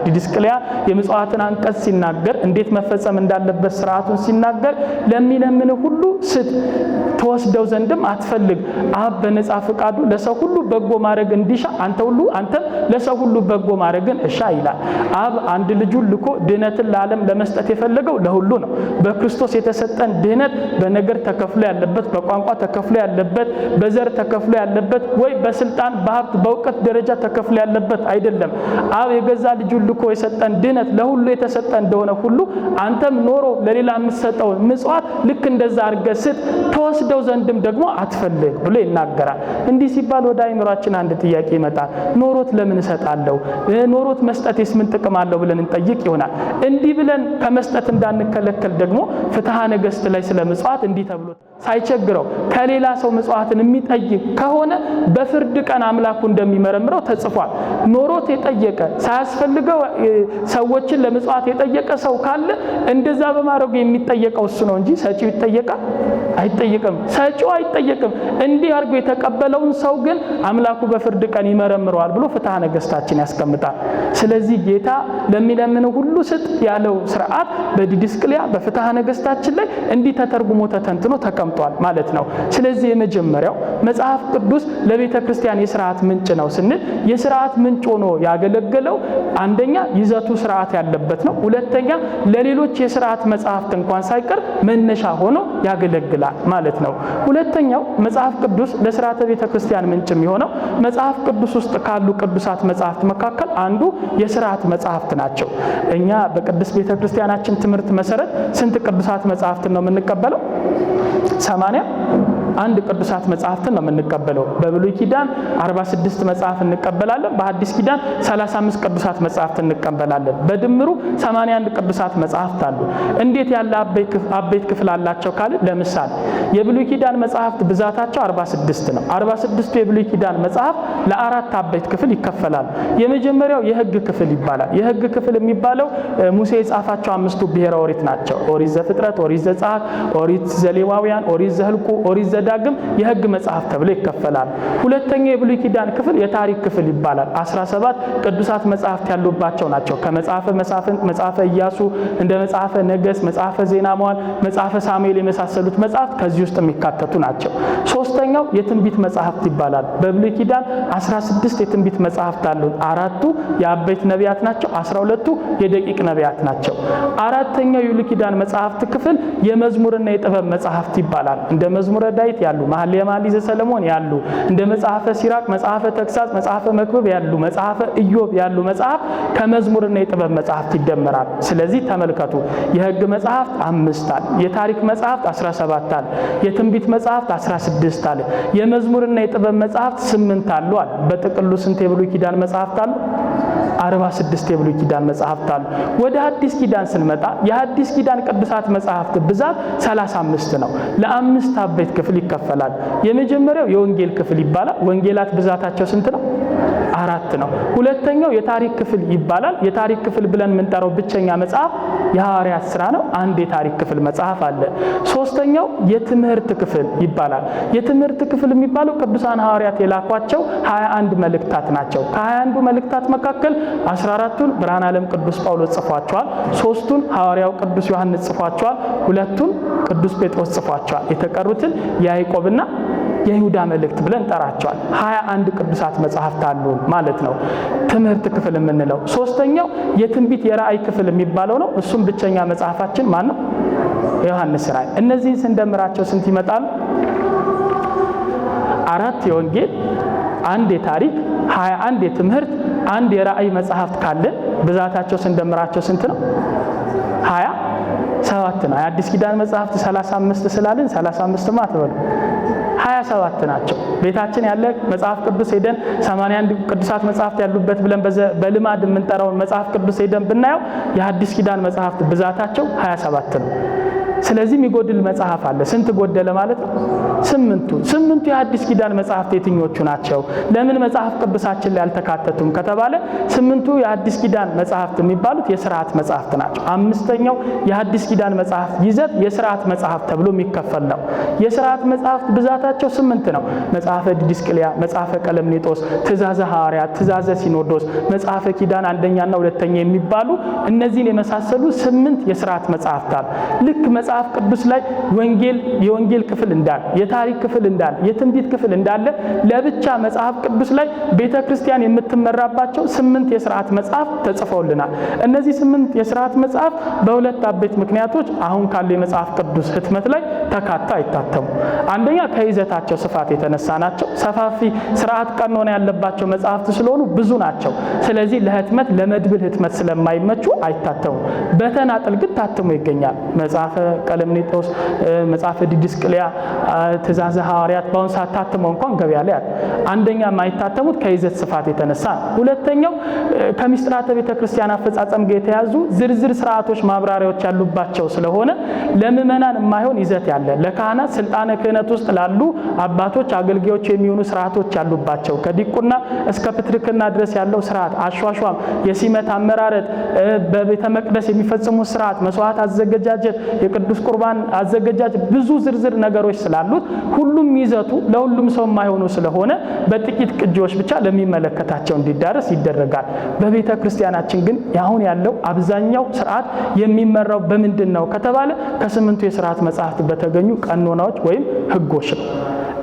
ዲድስቅልያ የምጽዋትን አንቀጽ ሲናገር እንዴት መፈጸም እንዳለበት ሥርዓቱን ሲናገር ለሚለምን ሁሉ ስጥ ተወስደው ዘንድም አትፈልግ፣ አብ በነጻ ፈቃዱ ለሰው ሁሉ በጎ ማድረግ እንዲሻ አንተም ለሰው ሁሉ በጎ ማድረግን እሻ ይላል። አብ አንድ ልጁን ልኮ ድህነትን ለዓለም ለመስጠት የፈለገው ለሁሉ ነው። በክርስቶስ የተሰጠን ድህነት በነገር ተከፍሎ ያለበት፣ በቋንቋ ተከፍሎ ያለበት፣ በዘር ተከፍሎ ያለበት ወይ በስልጣን በሀብት በእውቀት ደረጃ ተከፍሎ ያለበት አይደለም። አብ የገዛ ልጁን ልኮ የሰጠን ድህነት ለሁሉ የተሰጠ እንደሆነ ሁሉ አንተም ኖሮ ለሌላ የምትሰጠው ምጽዋት ልክ እንደዛ አድርገህ ስጥ፣ ተወስደው ዘንድም ደግሞ አትፈልግ ብሎ ይናገራል። እንዲህ ሲባል ወደ አይምሯችን አንድ ጥያቄ ይመጣል። ኖሮት ለምን እሰጣለሁ? ኖሮት መስጠትስ ምን ጥቅም አለው ብለን እንጠይቅ ይሆናል። እንዲህ ብለን ከመስጠት እንዳንከለከል ደግሞ ፍትሐ ነገሥት ላይ ስለ ምጽዋት እንዲህ ተብሎ ሳይቸግረው ከሌላ ሰው ምጽዋትን የሚጠይቅ ከሆነ በፍርድ ቀን አምላኩ እንደሚመረምረው ተጽፏል። ኖሮት የጠየቀ ሳያስፈልገው ሰዎችን ለምጽዋት የጠየቀ ሰው ካለ እንደዛ በማድረጉ የሚጠየቀው እሱ ነው እንጂ ሰጪው ይጠየቃል? አይጠየቅም። ሰጪው አይጠየቅም። እንዲህ አድርጎ የተቀበለውን ሰው ግን አምላኩ በፍርድ ቀን ይመረምረዋል ብሎ ፍትሐ ነገሥታችን ያስቀምጣል። ስለዚህ ጌታ ለሚለምን ሁሉ ስጥ ያለው ሥርዓት በዲድስቅልያ በፍትሐ ነገሥታችን ላይ እንዲህ ተተርጉሞ ተተንትኖ ተቀምጧል ማለት ነው። ስለዚህ የመጀመሪያው መጽሐፍ ቅዱስ ለቤተ ክርስቲያን የሥርዓት ምንጭ ነው ስንል የሥርዓት ምንጭ ሆኖ ያገለገለው አንደኛ ይዘቱ ሥርዓት ያለበት ነው። ሁለተኛ ለሌሎች የሥርዓት መጽሐፍት እንኳን ሳይቀር መነሻ ሆኖ ያገለግላል ማለት ነው። ሁለተኛው መጽሐፍ ቅዱስ ለሥርዓተ ቤተ ክርስቲያን ምንጭ የሚሆነው መጽሐፍ ቅዱስ ውስጥ ካሉ ቅዱሳት መጽሐፍት መካከል አንዱ የሥርዓት መጽሐፍት ናቸው። እኛ በቅዱስ ቤተ ክርስቲያናችን ትምህርት መሰረት ስንት ቅዱሳት መጽሐፍትን ነው የምንቀበለው? 81 ቅዱሳት መጽሐፍትን ነው የምንቀበለው። በብሉይ ኪዳን 46 መጽሐፍ እንቀበላለን። በሐዲስ ኪዳን 35 ቅዱሳት መጽሐፍት እንቀበላለን። በድምሩ 81 ቅዱሳት መጽሐፍት አሉ። እንዴት ያለ አበይት ክፍል አላቸው ካለ ለምሳሌ የብሉይ ኪዳን መጽሐፍት ብዛታቸው 46 ነው። 46ቱ የብሉይ ኪዳን መጽሐፍ ለአራት አበይት ክፍል ይከፈላሉ። የመጀመሪያው የሕግ ክፍል ይባላል። የሕግ ክፍል የሚባለው ሙሴ የጻፋቸው 5ቱ ብሔረ ኦሪት ናቸው። ኦሪት ዘፍጥረት፣ ኦሪት ዘጸአት፣ ኦሪት ዘሌዋውያን፣ ኦሪት ዘኍልቍ፣ ኦሪት ዘዳግም የሕግ መጽሐፍ ተብሎ ይከፈላል። ሁለተኛው የብሉይ ኪዳን ክፍል የታሪክ ክፍል ይባላል። 17 ቅዱሳት መጽሐፍት ያሉባቸው ናቸው። ከመጽሐፈ መሳፍንት፣ መጽሐፈ ኢያሱ፣ እንደ መጽሐፈ ነገሥት፣ መጽሐፈ ዜና መዋዕል፣ መጽሐፈ ሳሙኤል የመሳሰሉት መጽሐፍት ከዚህ ውስጥ የሚካተቱ ናቸው። ሶስተኛው የትንቢት መጽሐፍት ይባላል። በብሉይ ኪዳን 16 የትንቢት መጽሐፍት አሉ። 4ቱ የአበይት ነቢያት ናቸው። 12ቱ የደቂቅ ነቢያት ናቸው። አራተኛው የብሉይ ኪዳን መጽሐፍት ክፍል የመዝሙርና የጥበብ መጽሐፍት ይባላል። እንደ መዝሙረ ዳዊት ያሉ፣ መኃልየ መኃልይ ዘሰሎሞን ያሉ፣ እንደ መጽሐፈ ሲራክ፣ መጽሐፈ ተግሳጽ፣ መጽሐፈ መክብብ ያሉ፣ መጽሐፈ ኢዮብ ያሉ መጽሐፍ ከመዝሙርና የጥበብ መጽሐፍት ይደመራል። ስለዚህ ተመልከቱ፣ የሕግ መጽሐፍት 5 አለ፣ የታሪክ መጽሐፍት 17 አለ፣ የትንቢት መጽሐፍት 16 አለ፣ የመዝሙርና የጥበብ መጽሐፍት 8 አሉ አለ። በጥቅሉ ስንት የብሉይ ኪዳን መጽሐፍት አሉ? 46 የብሉይ ኪዳን መጽሐፍት አሉ። ወደ ሐዲስ ኪዳን ስንመጣ የሐዲስ ኪዳን ቅዱሳት መጽሐፍት ብዛት 35 ነው። ለአምስት አበይት ክፍል ይከፈላል። የመጀመሪያው የወንጌል ክፍል ይባላል። ወንጌላት ብዛታቸው ስንት ነው? 4 ነው። ሁለተኛው የታሪክ ክፍል ይባላል። የታሪክ ክፍል ብለን የምንጠራው ብቸኛ መጽሐፍ የሐዋርያት ሥራ ነው። አንድ የታሪክ ክፍል መጽሐፍ አለ። ሶስተኛው የትምህርት ክፍል ይባላል። የትምህርት ክፍል የሚባለው ቅዱሳን ሐዋርያት የላኳቸው 21 መልእክታት ናቸው። ከ21ዱ መልእክታት መካከል 14ቱን ብርሃነ ዓለም ቅዱስ ጳውሎስ ጽፏቸዋል። 3ቱን ሐዋርያው ቅዱስ ዮሐንስ ጽፏቸዋል። 2ቱን ቅዱስ ጴጥሮስ ጽፏቸዋል። የተቀሩትን ያዕቆብና የይሁዳ መልእክት ብለን ጠራቸዋል። 21 ቅዱሳት መጽሐፍት አሉ ማለት ነው። ትምህርት ክፍል የምንለው ሶስተኛው የትንቢት የራእይ ክፍል የሚባለው ነው። እሱም ብቸኛ መጽሐፋችን ማን ነው? ዮሐንስ ራእይ። እነዚህን ስንደምራቸው ስንት ይመጣሉ? 4 የወንጌል፣ 1 የታሪክ፣ 21 የትምህርት፣ 1 የራእይ መጽሐፍት ካለን ብዛታቸው ስንደምራቸው ስንት ነው? 27 ነው። የአዲስ ኪዳን መጽሐፍት 35 ስላልን 35 ማትበሉ 27 ናቸው። ቤታችን ያለ መጽሐፍ ቅዱስ ሄደን 81 ቅዱሳት መጽሐፍት ያሉበት ብለን በልማድ የምንጠራውን መጽሐፍ ቅዱስ ሄደን ብናየው የአዲስ ኪዳን መጽሐፍት ብዛታቸው 27 ነው። ስለዚህ የሚጎድል መጽሐፍ አለ። ስንት ጎደለ ማለት ነው? 8ቱ የአዲስ ኪዳን መጽሐፍት የትኞቹ ናቸው? ለምን መጽሐፍ ቅዱሳችን ላይ አልተካተቱም ከተባለ 8ቱ የአዲስ ኪዳን መጽሐፍት የሚባሉት የሥርዓት መጽሐፍት ናቸው። 5ኛው የአዲስ ኪዳን መጽሐፍት ይዘት የሥርዓት መጽሐፍት ተብሎ የሚከፈል ነው። የሥርዓት መጽሐፍት ብዛታቸው 8 ነው። መጽሐፈ ዲድስቅልያ፣ መጽሐፈ ቀለምኔጦስ፣ ትእዛዘ ሐዋርያት፣ ትእዛዘ ሲኖዶስ፣ መጽሐፈ ኪዳን አንደኛና ሁለተኛ የሚባሉ እነዚህን የመሳሰሉ 8 የሥርዓት መጽሐፍት አሉ። ልክ መጽሐፍ ቅዱስ ላይ የወንጌል ክፍል እንዳለ፣ የታሪክ ክፍል እንዳለ፣ የትንቢት ክፍል እንዳለ ለብቻ መጽሐፍ ቅዱስ ላይ ቤተክርስቲያን የምትመራባቸው 8 የሥርዓት መጽሐፍ ተጽፈውልናል። እነዚህ 8 የሥርዓት መጽሐፍ በሁለት አበይት ምክንያቶች አሁን ካለው የመጽሐፍ ቅዱስ ህትመት ላይ ተካተው አይታተሙ። አንደኛ ከይዘታቸው ስፋት የተነሳ ናቸው። ሰፋፊ ሥርዓት ቀኖና ያለባቸው መጽሐፍት ስለሆኑ ብዙ ናቸው። ስለዚህ ለህትመት ለመድብል ህትመት ስለማይመቹ አይታተሙ። በተናጠል ግን ታትሞ ይገኛል። መጽሐፈ ቀለምኔጦስ፣ መጽሐፈ ዲድስቅልያ፣ ትእዛዘ ሐዋርያት በአሁን ሰዓት ታትመው እንኳን ገበያ ላይ አለ። አንደኛ የማይታተሙት ከይዘት ስፋት የተነሳ ነው። ሁለተኛው ከምስጢራተ ቤተክርስቲያን አፈጻጸም ጋር የተያዙ ዝርዝር ሥርዓቶች ማብራሪያዎች ያሉባቸው ስለሆነ ለምእመናን የማይሆን ይዘት ያለ፣ ለካህናት ስልጣነ ክህነት ውስጥ ላሉ አባቶች አገልጋዮች የሚሆኑ ሥርዓቶች ያሉባቸው፣ ከዲቁና እስከ ፕትርክና ድረስ ያለው ሥርዓት፣ አሿሿም፣ የሲመት አመራረጥ፣ በቤተ መቅደስ የሚፈጽሙት ሥርዓት፣ መስዋዕት አዘገጃጀት፣ የቅዱስ ቁርባን አዘገጃጀት፣ ብዙ ዝርዝር ነገሮች ስላሉት ሁሉም ይዘቱ ለሁሉም ሰው የማይሆኑ ስለሆነ በጥቂት ቅጂዎች ብቻ ለሚመለከታቸው እንዲዳረስ ይደረጋል። በቤተ ክርስቲያናችን ግን አሁን ያለው አብዛኛው ሥርዓት የሚመራው በምንድን ነው ከተባለ ከ8ቱ የሥርዓት መጽሐፍት በተገኙ ቀኖናዎች ወይም ሕጎች ነው።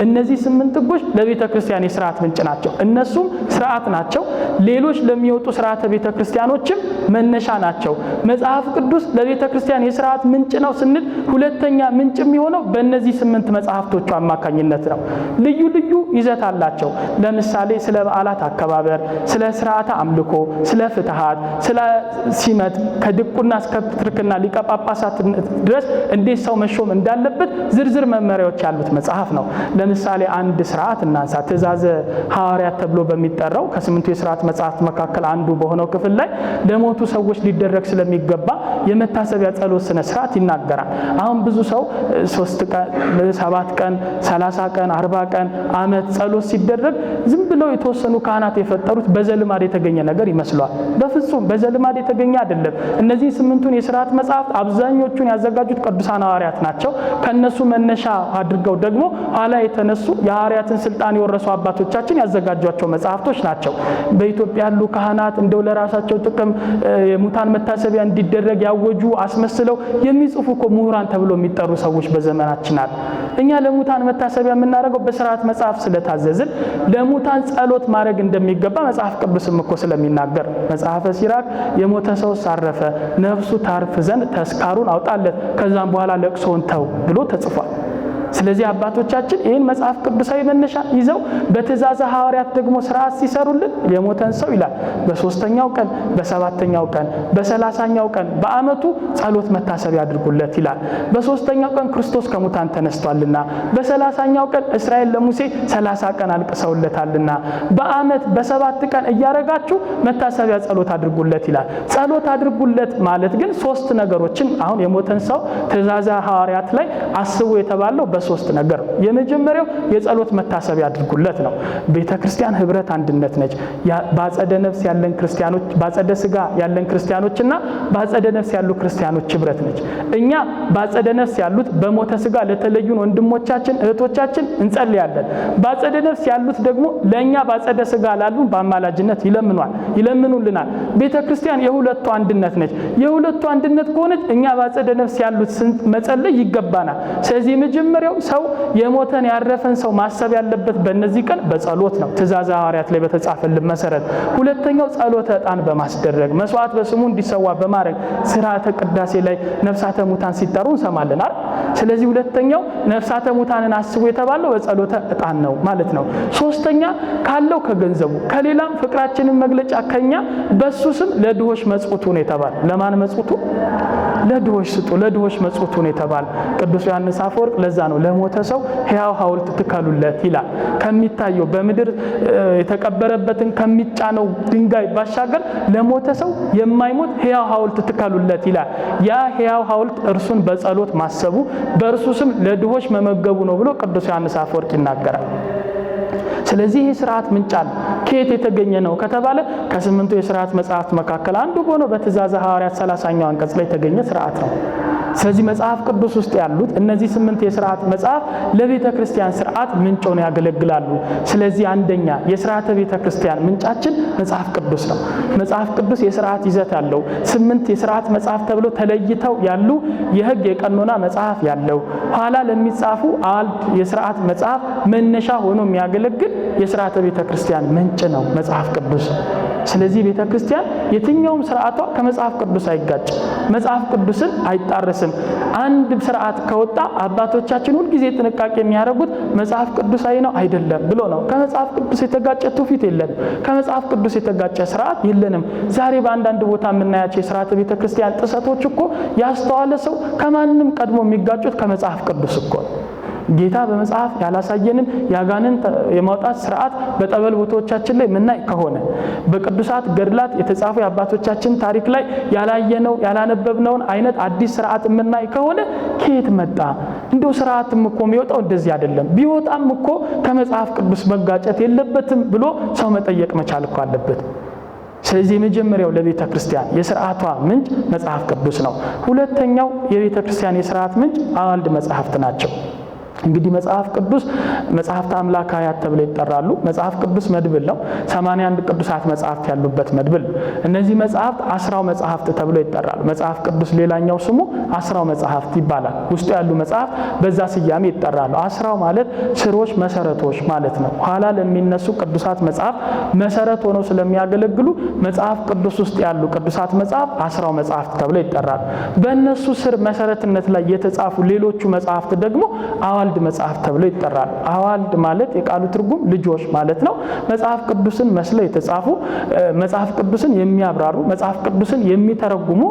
እነዚህ 8 ሕጎች ለቤተ ክርስቲያን የሥርዓት ምንጭ ናቸው። እነሱም ሥርዓት ናቸው። ሌሎች ለሚወጡ ሥርዓተ ቤተ ክርስቲያኖችም መነሻ ናቸው። መጽሐፍ ቅዱስ ለቤተ ክርስቲያን የሥርዓት ምንጭ ነው ስንል ሁለተኛ ምንጭ የሚሆነው በእነዚህ 8 መጽሐፍቶቹ አማካኝነት ነው። ልዩ ልዩ ይዘት አላቸው። ለምሳሌ ስለ በዓላት አከባበር፣ ስለ ሥርዓተ አምልኮ፣ ስለ ፍትሃት፣ ስለ ሲመት ከድቁና እስከ ፕትርክና ሊቀ ጳጳሳት ድረስ እንዴት ሰው መሾም እንዳለበት ዝርዝር መመሪያዎች ያሉት መጽሐፍ ነው። ለምሳሌ አንድ ሥርዓት እናንሳ። ትእዛዘ ሐዋርያት ተብሎ በሚጠራው ከ8ቱ የሥርዓት መጽሐፍት መካከል አንዱ በሆነው ክፍል ላይ ለሞቱ ሰዎች ሊደረግ ስለሚገባ የመታሰቢያ ጸሎት ስነ ሥርዓት ይናገራል። አሁን ብዙ ሰው 3 ቀን፣ 7 ቀን፣ 30 ቀን፣ 40 ቀን፣ ዓመት ጸሎት ሲደረግ ዝም ብለው የተወሰኑ ካህናት የፈጠሩት በዘልማድ የተገኘ ነገር ይመስለዋል። በፍጹም በዘልማድ የተገኘ አይደለም። እነዚህ 8ቱን የሥርዓት መጽሐፍት አብዛኞቹን ያዘጋጁት ቅዱሳን ሐዋርያት ናቸው። ከነሱ መነሻ አድርገው ደግሞ ኋላ የተነሱ የሐዋርያትን ስልጣን የወረሱ አባቶቻችን ያዘጋጇቸው መጽሐፍቶች ናቸው። በኢትዮጵያ ያሉ ካህናት እንደው ለራሳቸው ጥቅም የሙታን መታሰቢያ እንዲደረግ ያወጁ አስመስለው የሚጽፉ እኮ ምሁራን ተብሎ የሚጠሩ ሰዎች በዘመናችን አሉ። እኛ ለሙታን መታሰቢያ የምናደርገው በሥርዓት መጽሐፍ ስለታዘዝን ለሙታን ጸሎት ማድረግ እንደሚገባ መጽሐፍ ቅዱስም እኮ ስለሚናገር መጽሐፈ ሲራክ የሞተ ሰው ሳረፈ ነፍሱ ታርፍ ዘንድ ተስካሩን አውጣለት ከዛም በኋላ ለቅሶውን ተው ብሎ ተጽፏል። ስለዚህ አባቶቻችን ይህን መጽሐፍ ቅዱሳዊ መነሻ ይዘው በትእዛዘ ሐዋርያት ደግሞ ሥርዓት ሲሰሩልን የሞተን ሰው ይላል በ3ኛው ቀን፣ በ7ኛው ቀን፣ በ30ኛው ቀን በዓመቱ ጸሎት መታሰቢያ አድርጉለት ይላል። በ3ኛው ቀን ክርስቶስ ከሙታን ተነስቷልና፣ በ30ኛው ቀን እስራኤል ለሙሴ 30 ቀን አልቅሰውለታልና፣ በዓመት በ7 ቀን እያረጋችሁ መታሰቢያ ጸሎት አድርጉለት ይላል። ጸሎት አድርጉለት ማለት ግን 3 ነገሮችን አሁን የሞተን ሰው ትእዛዘ ሐዋርያት ላይ አስቡ የተባለው በ3 ነገር። የመጀመሪያው የጸሎት መታሰቢያ አድርጉለት ነው። ቤተክርስቲያን ህብረት አንድነት ነች። ባጸደ ነፍስ ያለን ክርስቲያኖች፣ ባጸደ ስጋ ያለን ክርስቲያኖችና ባጸደ ነፍስ ያሉ ክርስቲያኖች ህብረት ነች። እኛ ባጸደ ነፍስ ያሉት በሞተ ስጋ ለተለዩን ወንድሞቻችን እህቶቻችን እንጸልያለን። ባጸደ ነፍስ ያሉት ደግሞ ለኛ ባጸደ ስጋ ላሉን በአማላጅነት ይለምኑልናል። ቤተክርስቲያን የሁለቱ አንድነት ነች። የሁለቱ አንድነት ከሆነች እኛ ባጸደ ነፍስ ያሉት መጸለይ ይገባናል። ስለዚህ የመጀመሪያው የመጀመሪያው ሰው የሞተን ያረፈን ሰው ማሰብ ያለበት በእነዚህ ቀን በጸሎት ነው፣ ትእዛዘ ሐዋርያት ላይ በተጻፈልን መሰረት። ሁለተኛው ጸሎተ ዕጣን በማስደረግ መስዋዕት በስሙ እንዲሰዋ በማድረግ ሥርዓተ ቅዳሴ ላይ ነፍሳተ ሙታን ሲጠሩ እንሰማለን አይደል? ስለዚህ ሁለተኛው ነፍሳተ ሙታንን አስቡ የተባለው በጸሎተ ዕጣን ነው ማለት ነው። ሶስተኛ ካለው ከገንዘቡ ከሌላም ፍቅራችንን መግለጫ ከኛ በሱ ስም ለድሆች መጽውቱ ነው የተባለ። ለማን መጽውቱ? ለድሆች ስጡ፣ ለድሆች መጽውቱ ነው የተባለ። ቅዱስ ዮሐንስ አፈወርቅ ለዛ ነው ለሞተ ሰው ሕያው ሐውልት ትከሉለት ይላል። ከሚታየው በምድር የተቀበረበትን ከሚጫነው ድንጋይ ባሻገር ለሞተ ሰው የማይሞት ሕያው ሐውልት ትከሉለት ይላል። ያ ሕያው ሐውልት እርሱን በጸሎት ማሰቡ በእርሱ ስም ለድሆች መመገቡ ነው ብሎ ቅዱስ ዮሐንስ አፈወርቅ ይናገራል። ስለዚህ ይህ ሥርዓት ምንጭ አለ። ከየት የተገኘ ነው ከተባለ ከስምንቱ የሥርዓት መጽሐፍት መካከል አንዱ ሆኖ በትእዛዘ ሐዋርያት 30ኛው አንቀጽ ላይ የተገኘ ሥርዓት ነው። ስለዚህ መጽሐፍ ቅዱስ ውስጥ ያሉት እነዚህ 8 የሥርዓት መጽሐፍ ለቤተ ክርስቲያን ሥርዓት ምንጭ ሆነው ያገለግላሉ። ስለዚህ አንደኛ የሥርዓተ ቤተ ክርስቲያን ምንጫችን መጽሐፍ ቅዱስ ነው። መጽሐፍ ቅዱስ የሥርዓት ይዘት ያለው 8 የሥርዓት መጽሐፍ ተብሎ ተለይተው ያሉ የሕግ የቀኖና መጽሐፍ ያለው ኋላ ለሚጻፉ አዋልድ የሥርዓት መጽሐፍ መነሻ ሆኖ የሚያገለግል የሥርዓተ ቤተ ክርስቲያን ምንጭ ነው መጽሐፍ ቅዱስ። ስለዚህ ቤተ ክርስቲያን የትኛውም ሥርዓቷ ከመጽሐፍ ቅዱስ አይጋጭም፣ መጽሐፍ ቅዱስን አይጣረስም። አንድ ሥርዓት ከወጣ አባቶቻችን ሁልጊዜ ጥንቃቄ የሚያደርጉት መጽሐፍ ቅዱሳዊ ነው አይደለም ብሎ ነው። ከመጽሐፍ ቅዱስ የተጋጨ ትውፊት የለንም፣ ከመጽሐፍ ቅዱስ የተጋጨ ሥርዓት የለንም። ዛሬ በአንዳንድ ቦታ የምናያቸው የሥርዓተ ቤተ ክርስቲያን ጥሰቶች እኮ ያስተዋለ ሰው ከማንም ቀድሞ የሚጋጩት ከመጽሐፍ ቅዱስ እኮ ነው። ጌታ በመጽሐፍ ያላሳየንን ያጋንንት የማውጣት ሥርዓት በጠበል ቦታዎቻችን ላይ ምናይ ከሆነ በቅዱሳት ገድላት የተጻፉ የአባቶቻችን ታሪክ ላይ ያላየነው ያላነበብነውን አይነት አዲስ ሥርዓት ምናይ ከሆነ ከየት መጣ? እንደው ሥርዓትም እኮ የሚወጣው እንደዚህ አይደለም፣ ቢወጣም እኮ ከመጽሐፍ ቅዱስ መጋጨት የለበትም ብሎ ሰው መጠየቅ መቻል እኮ አለበት። ስለዚህ የመጀመሪያው ለቤተ ክርስቲያን የሥርዓቷ ምንጭ መጽሐፍ ቅዱስ ነው። ሁለተኛው የቤተ ክርስቲያን የሥርዓት ምንጭ አዋልድ መጽሐፍት ናቸው። እንግዲህ መጽሐፍ ቅዱስ መጽሐፍት አምላካውያት ተብለው ይጠራሉ። መጽሐፍ ቅዱስ መድብል ነው። 81 ቅዱሳት መጽሐፍት ያሉበት መድብል ነው። እነዚህ መጽሐፍት አስራው መጽሐፍት ተብለው ይጠራሉ። መጽሐፍ ቅዱስ ሌላኛው ስሙ አስራው መጽሐፍት ይባላል። ውስጡ ያሉ መጽሐፍት በዛ ስያሜ ይጠራሉ። አስራው ማለት ስሮች፣ መሰረቶች ማለት ነው። ኋላ ለሚነሱ ቅዱሳት መጽሐፍ መሰረት ሆነው ስለሚያገለግሉ መጽሐፍ ቅዱስ ውስጥ ያሉ ቅዱሳት መጽሐፍ አስራው መጽሐፍት ተብለው ይጠራሉ። በእነሱ ስር መሰረትነት ላይ የተጻፉ ሌሎቹ መጽሐፍት ደግሞ አዋልድ መጽሐፍ ተብለው ይጠራሉ። አዋልድ ማለት የቃሉ ትርጉም ልጆች ማለት ነው። መጽሐፍ ቅዱስን መስለው የተጻፉ መጽሐፍ ቅዱስን የሚያብራሩ መጽሐፍ ቅዱስን የሚተረጉሙ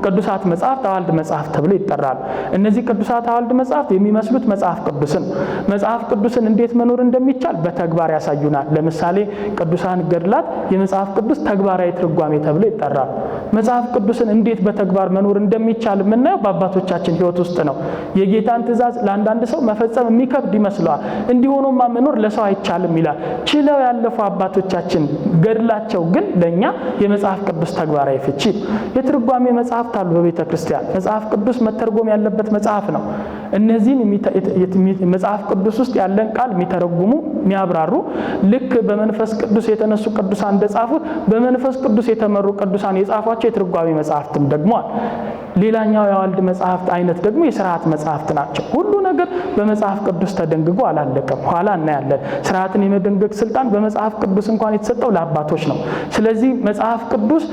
ቅዱሳት መጽሐፍት አዋልድ መጽሐፍ ተብለው ይጠራሉ። እነዚህ ቅዱሳት አዋልድ መጽሐፍት የሚመስሉት መጽሐፍ ቅዱስን እንዴት መኖር እንደሚቻል በተግባር ያሳዩናል። ለምሳሌ ቅዱሳን ገድላት የመጽሐፍ ቅዱስ ተግባራዊ ትርጓሜ ተብለው ይጠራሉ። መጽሐፍ ቅዱስን እንዴት በተግባር መኖር እንደሚቻል የምናየው በአባቶቻችን ሕይወት ውስጥ ነው። የጌታን ትእዛዝ ለአንዳንድ ሰው መፈጸም የሚከብድ ይመስለዋል። እንዲሆኑማ መኖር ለሰው አይቻልም ይላል። ችለው ያለፉ አባቶቻችን ገድላቸው ግን ለኛ የመጽሐፍ ቅዱስ ተግባራዊ ፍቺ። የትርጓሜ መጽሐፍት አሉ በቤተ ክርስቲያን። መጽሐፍ ቅዱስ መተርጎም ያለበት መጽሐፍ ነው። እነዚህን መጽሐፍ ቅዱስ ውስጥ ያለን ቃል የሚተረጉሙ የሚያብራሩ ልክ በመንፈስ ቅዱስ የተነሱ ቅዱሳን እንደጻፉት በመንፈስ ቅዱስ የተመሩ ቅዱሳን የጻፏቸው የትርጓሜ መጽሐፍትም ደግሞ ሌላኛው የአዋልድ መጽሐፍት አይነት ደግሞ የሥርዓት መጽሐፍት ናቸው። ሁሉ ነገር በመጽሐፍ ቅዱስ ተደንግጎ አላለቀም። ኋላ እናያለን። ሥርዓትን የመደንገግ ስልጣን በመጽሐፍ ቅዱስ እንኳን የተሰጠው ለአባቶች ነው። ስለዚህ መጽሐፍ ቅዱስ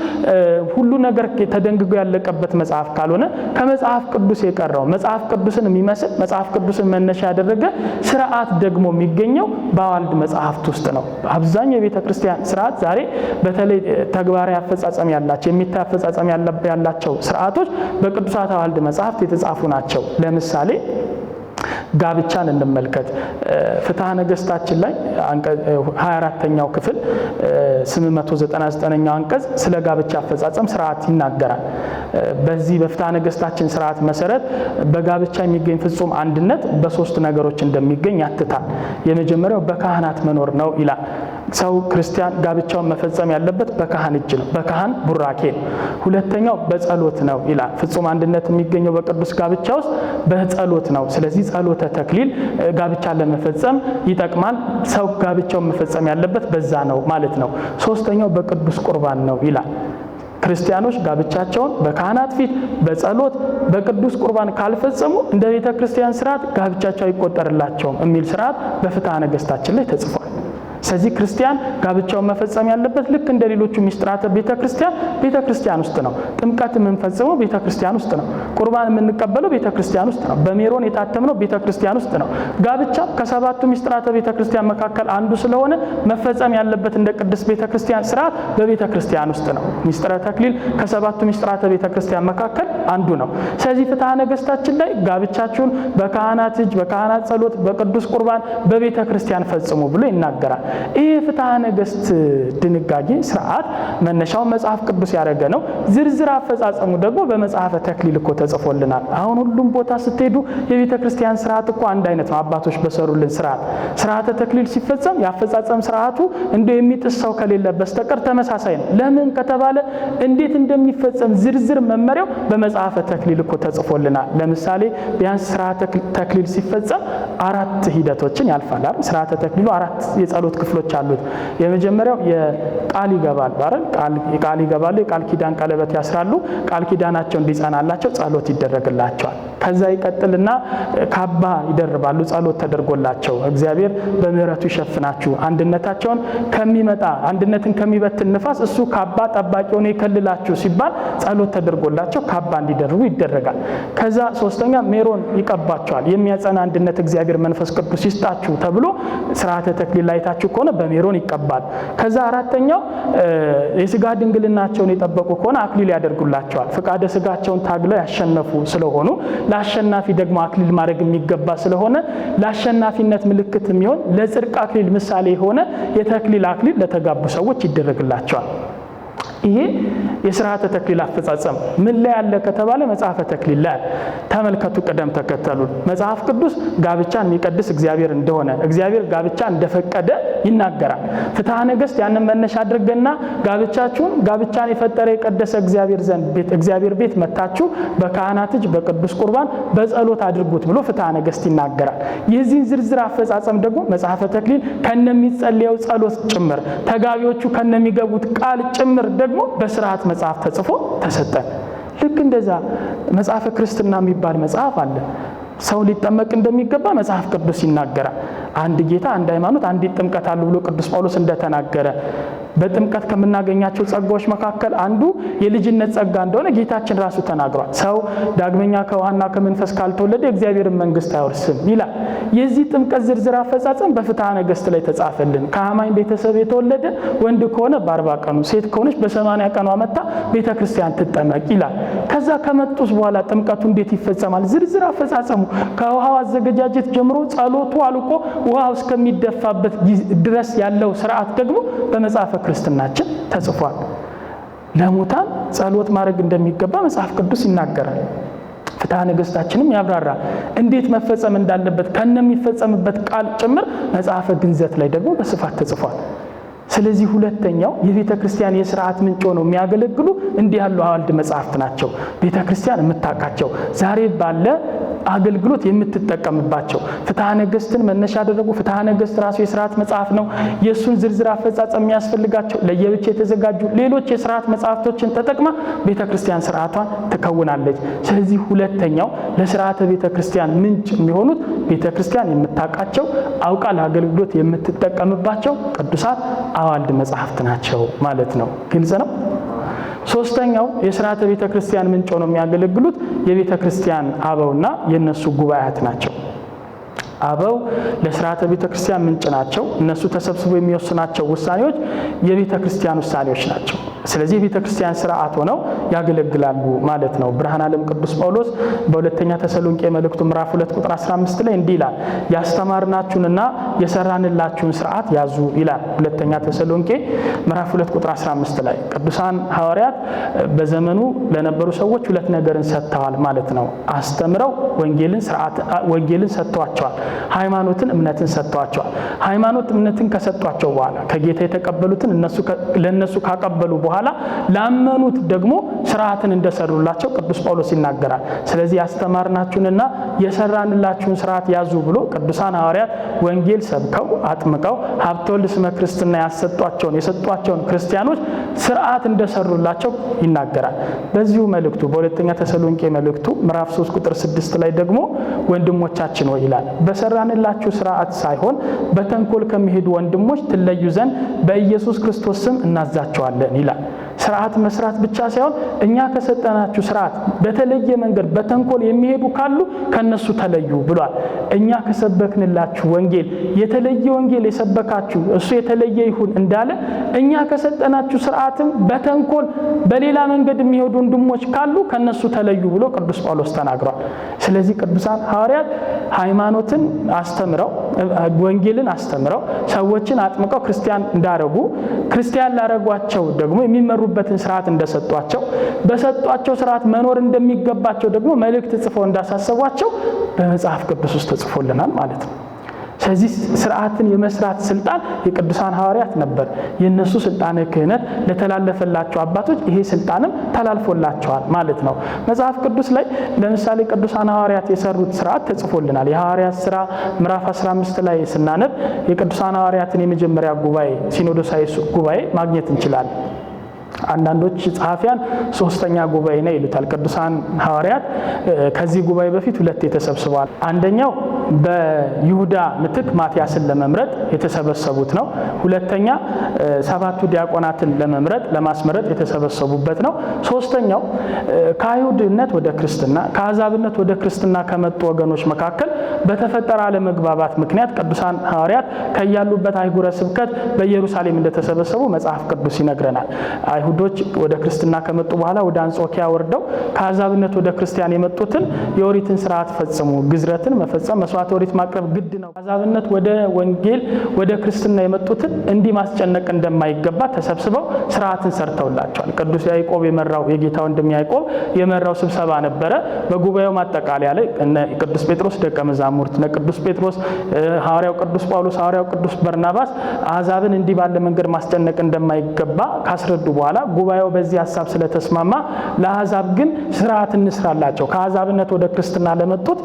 ሁሉ ነገር ተደንግጎ ያለቀበት መጽሐፍ ካልሆነ ከመጽሐፍ ቅዱስ የቀረው መጽሐፍ ቅዱስን የሚመስል መጽሐፍ ቅዱስን መነሻ ያደረገ ሥርዓት ደግሞ የሚገኘው በአዋልድ መጽሐፍት ውስጥ ነው። አብዛኛው የቤተ ክርስቲያን ሥርዓት ዛሬ በተለይ ተግባራዊ አፈጻጸም ያላቸው የሚታይ አፈጻጸም ያላቸው ሥርዓቶች በቅዱሳት አዋልድ መጽሐፍት የተጻፉ ናቸው። ለምሳሌ ጋብቻን እንመልከት። ፍትሐ ነገሥታችን ላይ 24ኛው ክፍል 899ኛው አንቀጽ ስለ ጋብቻ አፈጻጸም ሥርዓት ይናገራል። በዚህ በፍትሐ ነገሥታችን ሥርዓት መሰረት በጋብቻ የሚገኝ ፍጹም አንድነት በሶስት ነገሮች እንደሚገኝ ያትታል። የመጀመሪያው በካህናት መኖር ነው ይላል። ሰው ክርስቲያን ጋብቻውን መፈጸም ያለበት በካህን እጅ ነው፣ በካህን ቡራኬ ነው። ሁለተኛው በጸሎት ነው ይላል። ፍጹም አንድነት የሚገኘው በቅዱስ ጋብቻ ውስጥ በጸሎት ነው። ስለዚህ ጸሎተ ተክሊል ጋብቻን ለመፈጸም ይጠቅማል። ሰው ጋብቻውን መፈጸም ያለበት በዛ ነው ማለት ነው። ሶስተኛው በቅዱስ ቁርባን ነው ይላል። ክርስቲያኖች ጋብቻቸውን በካህናት ፊት በጸሎት በቅዱስ ቁርባን ካልፈጸሙ እንደ ቤተ ክርስቲያን ስርዓት ጋብቻቸው አይቆጠርላቸውም የሚል ስርዓት በፍትሐ ነገሥታችን ላይ ተጽፏል። ስለዚህ ክርስቲያን ጋብቻውን መፈጸም ያለበት ልክ እንደ ሌሎቹ ሚስጥራተ ቤተክርስቲያን ውስጥ ነው። ጥምቀት የምንፈጽመው ቤተክርስቲያን ውስጥ ነው። ቁርባን የምንቀበለው ቤተክርስቲያን ውስጥ ነው። በሜሮን የታተምነው ቤተክርስቲያን ውስጥ ነው። ጋብቻ ከሰባቱ ሚስጥራተ ቤተክርስቲያን መካከል አንዱ ስለሆነ መፈጸም ያለበት እንደ ቅድስት ቤተክርስቲያን ስርዓት በቤተክርስቲያን ውስጥ ነው። ሚስጥረ ተክሊል ከሰባቱ ሚስጥራተ ቤተክርስቲያን መካከል አንዱ ነው። ስለዚህ ፍትሐ ነገሥታችን ላይ ጋብቻችሁን በካህናት እጅ በካህናት ጸሎት በቅዱስ ቁርባን በቤተክርስቲያን ፈጽሙ ብሎ ይናገራል። ይህ ፍትሐ ነገሥት ድንጋጌ ስርዓት መነሻውን መጽሐፍ ቅዱስ ያደረገ ነው። ዝርዝር አፈጻጸሙ ደግሞ በመጽሐፈ ተክሊል እኮ ተጽፎልናል። አሁን ሁሉም ቦታ ስትሄዱ የቤተ ክርስቲያን ስርዓት እኮ አንድ አይነት ነው። አባቶች በሰሩልን ስርዓተ ተክሊል ሲፈጸም ያፈጻጸም ስርዓቱ እንደ የሚጥስ ሰው ከሌለ በስተቀር ተመሳሳይ ነው። ለምን ከተባለ እንዴት እንደሚፈጸም ዝርዝር መመሪያው በመጽሐፈ ተክሊል እኮ ተጽፎልናል። ለምሳሌ ቢያንስ ስርዓተ ተክሊል ሲፈጸም 4 ሂደቶችን ያልፋል አይደል? ስርዓተ ተክሊሉ 4 የጸሎት ክፍሎች አሉት። የመጀመሪያው የቃል ይገባል አይደል? ቃል ይገባሉ፣ የቃል ኪዳን ቀለበት ያስራሉ። ቃል ኪዳናቸው እንዲጸናላቸው ጸሎት ይደረግላቸዋል። ከዛ ይቀጥልና ካባ ይደርባሉ፣ ጸሎት ተደርጎላቸው እግዚአብሔር በምህረቱ ይሸፍናችሁ አንድነታቸውን አንድነትን ከሚበትን ንፋስ እሱ ካባ ጠባቂ ሆኖ ይከልላችሁ ሲባል ጸሎት ተደርጎላቸው ካባ እንዲደርቡ ይደረጋል። ከዛ ሶስተኛ ሜሮን ይቀባቸዋል። የሚያጸና አንድነት እግዚአብሔር መንፈስ ቅዱስ ይስጣችሁ ተብሎ ስርዓተ ተክሊል ላይ ታችሁ ከሆነ በሜሮን ይቀባል። ከዛ አራተኛው የስጋ ድንግልናቸውን የጠበቁ ከሆነ አክሊል ያደርጉላቸዋል። ፍቃደ ስጋቸውን ታግለው ያሸነፉ ስለሆኑ ለአሸናፊ ደግሞ አክሊል ማድረግ የሚገባ ስለሆነ ለአሸናፊነት ምልክት የሚሆን ለጽድቅ አክሊል ምሳሌ የሆነ የተክሊል አክሊል ለተጋቡ ሰዎች ይደረግላቸዋል። ይሄ የሥርዓተ ተክሊል አፈጻጸም ምን ላይ ያለ ከተባለ መጽሐፈ ተክሊል ላይ ተመልከቱ። ቅደም ተከተሉን መጽሐፍ ቅዱስ ጋብቻን የሚቀድስ እግዚአብሔር እንደሆነ እግዚአብሔር ጋብቻ እንደፈቀደ ይናገራል። ፍትሐ ነገሥት ያንን መነሻ አድርገና ጋብቻን የፈጠረ የቀደሰ እግዚአብሔር ቤት መታችሁ በካህናት እጅ በቅዱስ ቁርባን በጸሎት አድርጉት ብሎ ፍትሐ ነገሥት ይናገራል። የዚህን ዝርዝር አፈጻጸም ደግሞ መጽሐፈ ተክሊል ከነሚጸልየው ጸሎት ጭምር ተጋቢዎቹ ከነሚገቡት ቃል ጭምር ደግሞ በስርዓት መጽሐፍ ተጽፎ ተሰጠን። ልክ እንደዛ መጽሐፈ ክርስትና የሚባል መጽሐፍ አለ። ሰው ሊጠመቅ እንደሚገባ መጽሐፍ ቅዱስ ይናገራል። አንድ ጌታ፣ አንድ ሃይማኖት፣ አንዲት ጥምቀት አሉ ብሎ ቅዱስ ጳውሎስ እንደተናገረ በጥምቀት ከምናገኛቸው ጸጋዎች መካከል አንዱ የልጅነት ጸጋ እንደሆነ ጌታችን ራሱ ተናግሯል። ሰው ዳግመኛ ከውሃና ከመንፈስ ካልተወለደ የእግዚአብሔርን መንግስት አይወርስም ይላል። የዚህ ጥምቀት ዝርዝር አፈጻጸም በፍትሐ ነገሥት ላይ ተጻፈልን። ከአማኝ ቤተሰብ የተወለደ ወንድ ከሆነ በ40 ቀኑ፣ ሴት ከሆነች በ80 ቀኗ መጣ ቤተክርስቲያን ትጠመቅ ይላል። ከዛ ከመጡስ በኋላ ጥምቀቱ እንዴት ይፈጸማል? ዝርዝር አፈጻጸሙ ከውሃው አዘገጃጀት ጀምሮ ጸሎቱ አልቆ ውሃው እስከሚደፋበት ድረስ ያለው ስርዓት ደግሞ በመጽሐፈ ክርስትናችን ተጽፏል። ለሙታን ጸሎት ማድረግ እንደሚገባ መጽሐፍ ቅዱስ ይናገራል። ፍትሐ ነገሥታችንም ያብራራል እንዴት መፈጸም እንዳለበት ከነሚፈጸምበት ቃል ጭምር መጽሐፈ ግንዘት ላይ ደግሞ በስፋት ተጽፏል። ስለዚህ ሁለተኛው የቤተ ክርስቲያን የሥርዓት ምንጭ ሆነው የሚያገለግሉ እንዲህ ያሉ አዋልድ መጽሐፍት ናቸው። ቤተ ክርስቲያን የምታውቃቸው ዛሬ ባለ አገልግሎት የምትጠቀምባቸው ፍትሐ ነገሥትን መነሻ ያደረጉ ፍትሐ ነገሥት ራሱ የሥርዓት መጽሐፍ ነው። የእሱን ዝርዝር አፈጻጸም የሚያስፈልጋቸው ለየብቻ የተዘጋጁ ሌሎች የሥርዓት መጽሐፍቶችን ተጠቅማ ቤተ ክርስቲያን ሥርዓቷን ትከውናለች። ስለዚህ ሁለተኛው ለሥርዓተ ቤተ ክርስቲያን ምንጭ የሚሆኑት ቤተ ክርስቲያን የምታውቃቸው አውቃ ለአገልግሎት የምትጠቀምባቸው ቅዱሳት አዋልድ መጽሐፍት ናቸው ማለት ነው። ግልጽ ነው። ሶስተኛው የሥርዓተ ቤተ ክርስቲያን ምንጭ ሆነው የሚያገለግሉት የቤተ ክርስቲያን አበውና የነሱ ጉባኤያት ናቸው። አበው ለሥርዓተ ቤተ ክርስቲያን ምንጭ ናቸው። እነሱ ተሰብስበው የሚወስናቸው ውሳኔዎች የቤተ ክርስቲያን ውሳኔዎች ናቸው። ስለዚህ የቤተ ክርስቲያን ሥርዓት ሆነው ያገለግላሉ ማለት ነው። ብርሃነ ዓለም ቅዱስ ጳውሎስ በሁለተኛ ተሰሎንቄ መልእክቱ ምዕራፍ 2 ቁጥር 15 ላይ እንዲህ ይላል፣ ያስተማርናችሁንና የሰራንላችሁን ሥርዓት ያዙ ይላል። ሁለተኛ ተሰሎንቄ ምዕራፍ 2 ቁጥር 15 ላይ ቅዱሳን ሐዋርያት በዘመኑ ለነበሩ ሰዎች ሁለት ነገርን ሰጥተዋል ማለት ነው። አስተምረው ወንጌልን ሰጥተዋቸዋል። ሃይማኖትን፣ እምነትን ሰጥተዋቸዋል። ሃይማኖት እምነትን ከሰጧቸው በኋላ ከጌታ የተቀበሉትን ለነሱ ካቀበሉ በኋላ በኋላ ላመኑት ደግሞ ስርዓትን እንደሰሩላቸው ቅዱስ ጳውሎስ ይናገራል። ስለዚህ ያስተማርናችሁንና የሰራንላችሁን ስርዓት ያዙ ብሎ ቅዱሳን ሐዋርያት ወንጌል ሰብከው አጥምቀው ሀብተ ወልድ ስመ ክርስትና የሰጧቸውን ክርስቲያኖች ስርዓት እንደሰሩላቸው ይናገራል። በዚሁ መልእክቱ በሁለተኛ ተሰሎንቄ መልእክቱ ምዕራፍ 3 ቁጥር 6 ላይ ደግሞ ወንድሞቻችን ሆይ ይላል በሰራንላችሁ ስርዓት ሳይሆን በተንኮል ከሚሄዱ ወንድሞች ትለዩ ዘንድ በኢየሱስ ክርስቶስ ስም እናዛቸዋለን ይላል። ስርዓት መስራት ብቻ ሳይሆን እኛ ከሰጠናችሁ ስርዓት በተለየ መንገድ በተንኮል የሚሄዱ ካሉ ከነሱ ተለዩ ብሏል። እኛ ከሰበክንላችሁ ወንጌል የተለየ ወንጌል የሰበካችሁ እሱ የተለየ ይሁን እንዳለ እኛ ከሰጠናችሁ ስርዓትም በተንኮል በሌላ መንገድ የሚሄዱ ወንድሞች ካሉ ከነሱ ተለዩ ብሎ ቅዱስ ጳውሎስ ተናግሯል። ስለዚህ ቅዱሳን ሐዋርያት ሃይማኖትን አስተምረው ወንጌልን አስተምረው ሰዎችን አጥምቀው ክርስቲያን እንዳረጉ ክርስቲያን ላረጓቸው ደግሞ የሚመሩበትን ስርዓት እንደሰጧቸው በሰጧቸው ስርዓት መኖር እንደሚገባቸው ደግሞ መልእክት ጽፈው እንዳሳሰቧቸው በመጽሐፍ ቅዱስ ውስጥ ተጽፎልናል ማለት ነው። ስለዚህ ስርዓትን የመስራት ስልጣን የቅዱሳን ሐዋርያት ነበር። የነሱ ስልጣነ ክህነት ለተላለፈላቸው አባቶች ይሄ ስልጣንም ተላልፎላቸዋል ማለት ነው። መጽሐፍ ቅዱስ ላይ ለምሳሌ ቅዱሳን ሐዋርያት የሰሩት ስርዓት ተጽፎልናል። የሐዋርያት ሥራ ምዕራፍ 15 ላይ ስናነብ የቅዱሳን ሐዋርያትን የመጀመሪያ ጉባኤ ሲኖዶሳዊ ጉባኤ ማግኘት እንችላለን። አንዳንዶች ጸሐፊያን ሶስተኛ ጉባኤ ነው ይሉታል። ቅዱሳን ሐዋርያት ከዚህ ጉባኤ በፊት ሁለት ተሰብስበዋል። አንደኛው በይሁዳ ምትክ ማቲያስን ለመምረጥ የተሰበሰቡት ነው። ሁለተኛ ሰባቱ ዲያቆናትን ለማስመረጥ የተሰበሰቡበት ነው። ሶስተኛው ከአይሁድነት ወደ ክርስትና ከአሕዛብነት ወደ ክርስትና ከመጡ ወገኖች መካከል በተፈጠረ አለመግባባት ምክንያት ቅዱሳን ሐዋርያት ከያሉበት አህጉረ ስብከት በኢየሩሳሌም እንደተሰበሰቡ መጽሐፍ ቅዱስ ይነግረናል። አይሁዶች ወደ ክርስትና ከመጡ በኋላ ወደ አንጾኪያ ወርደው ከአሕዛብነት ወደ ክርስቲያን የመጡትን የኦሪትን ስርዓት ፈጽሙ፣ ግዝረትን መፈጸም መስዋዕተ ኦሪት ማቅረብ ግድ ነው። ከአሕዛብነት ወደ ወንጌል ወደ ክርስትና የመጡትን እንዲህ ማስጨነቅ እንደማይገባ ተሰብስበው ስርዓትን ሰርተውላቸዋል። ቅዱስ ያዕቆብ የመራው የጌታ ወንድም ያዕቆብ የመራው ስብሰባ ነበረ። በጉባኤው ማጠቃለያ ላይ ቅዱስ ጴጥሮስ ደቀ መዛሙርት ቅዱስ ጴጥሮስ፣ ሐዋርያው ቅዱስ ጳውሎስ፣ ሐዋርያው ቅዱስ በርናባስ አሕዛብን እንዲህ ባለ መንገድ ማስጨነቅ እንደማይገባ ካስረዱ በኋላ ጉባኤው በዚህ ሐሳብ ስለተስማማ ለአሕዛብ ግን ስርዓት እንስራላቸው። ከአሕዛብነት ወደ ክርስትና ለመጡት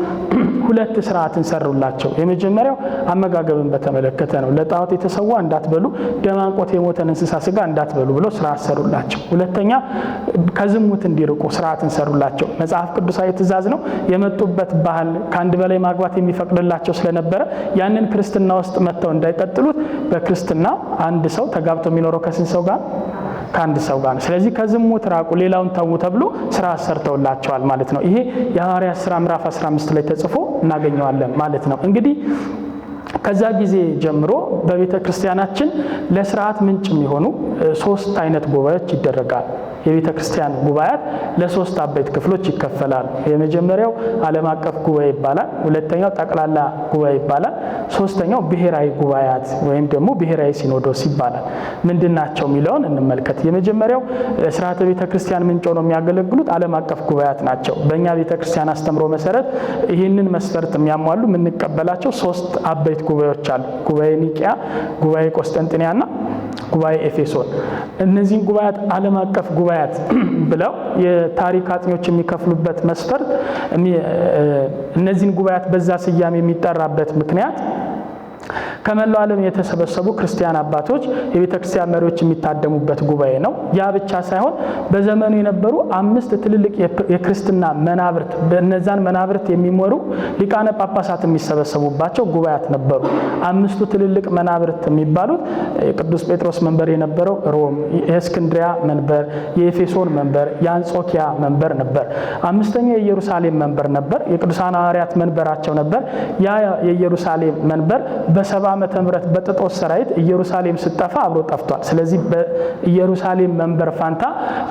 ሁለት ስርዓትን ሰሩላቸው። የመጀመሪያው አመጋገብን በተመለከተ ነው። ለጣዖት የተሰዋ እንዳትበሉ፣ ደም አንቆት የሞተን እንስሳ ስጋ እንዳትበሉ ብሎ ስርዓት ሰሩላቸው። ሁለተኛ ከዝሙት እንዲርቁ ስርዓትን ሰሩላቸው። መጽሐፍ ቅዱሳዊ ትእዛዝ ነው። የመጡበት ባህል ከአንድ በላይ ማግባት የሚፈቅድላቸው ስለነበረ ያንን ክርስትና ውስጥ መጥተው እንዳይቀጥሉት በክርስትና አንድ ሰው ተጋብቶ የሚኖረው ከስንት ሰው ጋር? ከአንድ ሰው ጋር ነው። ስለዚህ ከዝሙት ራቁ፣ ሌላውን ተዉ ተብሎ ስርዓት ሰርተውላቸዋል ማለት ነው። ይሄ የሐዋርያት ሥራ ምዕራፍ 15 ላይ ተጽፎ እናገኘዋለን ማለት ነው። እንግዲህ ከዛ ጊዜ ጀምሮ በቤተ ክርስቲያናችን ለስርዓት ምንጭ የሚሆኑ 3 አይነት ጉባኤዎች ይደረጋል። የቤተ ክርስቲያን ጉባኤያት ለሶስት አበይት ክፍሎች ይከፈላሉ። የመጀመሪያው ዓለም አቀፍ ጉባኤ ይባላል። ሁለተኛው ጠቅላላ ጉባኤ ይባላል። ሶስተኛው ብሔራዊ ጉባኤያት ወይም ደግሞ ብሔራዊ ሲኖዶስ ይባላል። ምንድናቸው የሚለውን እንመልከት። የመጀመሪያው ስርዓተ ቤተ ክርስቲያን ምንጭ ሆነው የሚያገለግሉት ዓለም አቀፍ ጉባኤያት ናቸው። በእኛ ቤተ ክርስቲያን አስተምሮ መሰረት ይህንን መስፈርት የሚያሟሉ የምንቀበላቸው 3 አበይት ጉባኤዎች አሉ። ጉባኤ ኒቂያ፣ ጉባኤ ቆስጠንጢንያና ጉባኤ ኤፌሶን። እነዚህን ጉባኤያት ዓለም አቀፍ ጉባኤያት ብለው የታሪክ አጥኞች የሚከፍሉበት መስፈርት እነዚህን ጉባኤያት በዛ ስያሜ የሚጠራበት ምክንያት ከመላው ዓለም የተሰበሰቡ ክርስቲያን አባቶች የቤተ ክርስቲያን መሪዎች የሚታደሙበት ጉባኤ ነው። ያ ብቻ ሳይሆን በዘመኑ የነበሩ 5 ትልልቅ የክርስትና መናብርት በእነዛን መናብርት የሚመሩ ሊቃነ ጳጳሳት የሚሰበሰቡባቸው ጉባኤያት ነበሩ። 5ቱ ትልልቅ መናብርት የሚባሉት የቅዱስ ጴጥሮስ መንበር የነበረው ሮም፣ የእስክንድሪያ መንበር፣ የኤፌሶን መንበር፣ የአንጾኪያ መንበር ነበር። 5ኛው የኢየሩሳሌም መንበር ነበር። የቅዱሳን ሐዋርያት መንበራቸው ነበር። ያ የኢየሩሳሌም መንበር በ70 ዓመተ ምህረት በጥጦስ ሰራዊት ኢየሩሳሌም ስጠፋ አብሮ ጠፍቷል። ስለዚህ በኢየሩሳሌም መንበር ፋንታ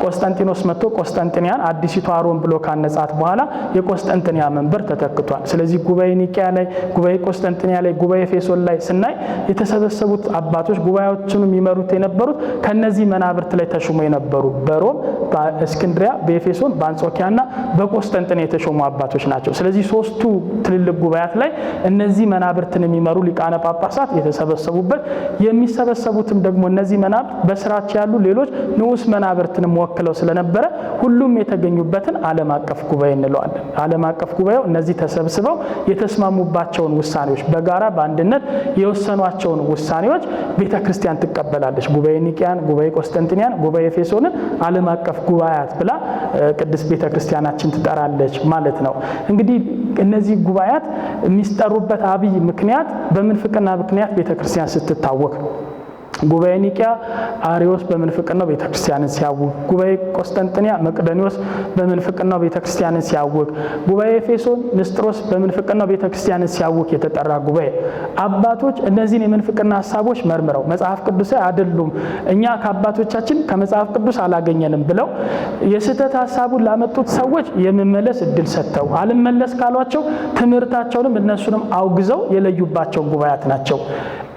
ቆስጠንጢኖስ መጥቶ ቆስጠንጢንያን አዲሲቷ ሮም ብሎ ካነጻት በኋላ የቆስጠንጢንያ መንበር ተተክቷል። ስለዚህ ጉባኤ ኒቂያ ላይ፣ ጉባኤ ቆስጠንጢንያ ላይ፣ ጉባኤ ኤፌሶን ላይ ስናይ የተሰበሰቡት አባቶች ጉባኤዎችን የሚመሩት የነበሩት ከነዚህ መናብርት ላይ ተሾሙ የነበሩ በሮም፣ በእስክንድሪያ፣ በኤፌሶን፣ በአንጾኪያና በቆስጠንጢንያ የተሾሙ አባቶች ናቸው። ስለዚህ 3ቱ ትልልቅ ጉባኤያት ላይ እነዚህ መናብርትን የሚመሩ ሊቃነ ጳጳሳት የተሰበሰቡበት የሚሰበሰቡትም ደግሞ እነዚህ መናብርት በስራቸው ያሉ ሌሎች ንዑስ መናብርትንም ወክለው ስለነበረ ሁሉም የተገኙበትን ዓለም አቀፍ ጉባኤ እንለዋለን። ዓለም አቀፍ ጉባኤው እነዚህ ተሰብስበው የተስማሙባቸውን ውሳኔዎች በጋራ በአንድነት የወሰኗቸውን ውሳኔዎች ቤተክርስቲያን ትቀበላለች። ጉባኤ ኒቂያን፣ ጉባኤ ቆስጠንጢንያን፣ ጉባኤ ኤፌሶንን ዓለም አቀፍ ጉባኤያት ብላ ቅድስት ቤተክርስቲያናችን ትጠራለች ማለት ነው። እንግዲህ እነዚህ ጉባኤያት የሚስጠሩበት አብይ ምክንያት በምንፍቅና ምክንያት ቤተክርስቲያን ስትታወክ ነው። ጉባኤ ኒቂያ አሪዮስ በምንፍቅናው ቤተክርስቲያንን ሲያውክ፣ ጉባኤ ቆስጠንጢንያ መቅደኒዎስ በምንፍቅናው ቤተክርስቲያንን ሲያውክ፣ ጉባኤ ኤፌሶን ንስጥሮስ በምንፍቅናው ቤተክርስቲያንን ሲያውክ የተጠራ ጉባኤ። አባቶች እነዚህን የምንፍቅና ሐሳቦች መርምረው መጽሐፍ ቅዱሳዊ አይደሉም፣ እኛ ከአባቶቻችን ከመጽሐፍ ቅዱስ አላገኘንም ብለው የስህተት ሐሳቡን ላመጡት ሰዎች የመመለስ እድል ሰጥተው አልመለስ ካሏቸው ትምህርታቸውንም እነሱንም አውግዘው የለዩባቸው ጉባኤያት ናቸው።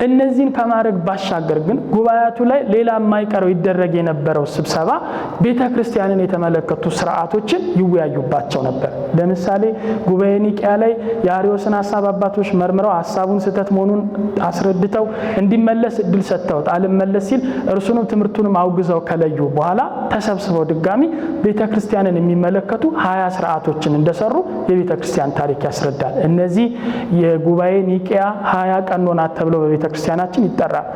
እነዚህን ከማድረግ ባሻገር ግን ጉባኤያቱ ላይ ሌላ የማይቀረው ይደረግ የነበረው ስብሰባ ቤተክርስቲያንን የተመለከቱ ስርዓቶችን ይወያዩባቸው ነበር። ለምሳሌ ጉባኤ ኒቂያ ላይ የአሪዮስን ሐሳብ አባቶች መርምረው ሐሳቡን ስህተት መሆኑን አስረድተው እንዲመለስ እድል ሰጥተውት አልመለስ ሲል እርሱንም ትምህርቱንም አውግዘው ከለዩ በኋላ ተሰብስበው ድጋሚ ቤተክርስቲያንን የሚመለከቱ 20 ስርዓቶችን እንደሰሩ የቤተክርስቲያን ታሪክ ያስረዳል። እነዚህ የጉባኤ ኒቂያ 20 ቀኖናት ተብለው በቤተክርስቲያናችን ይጠራል።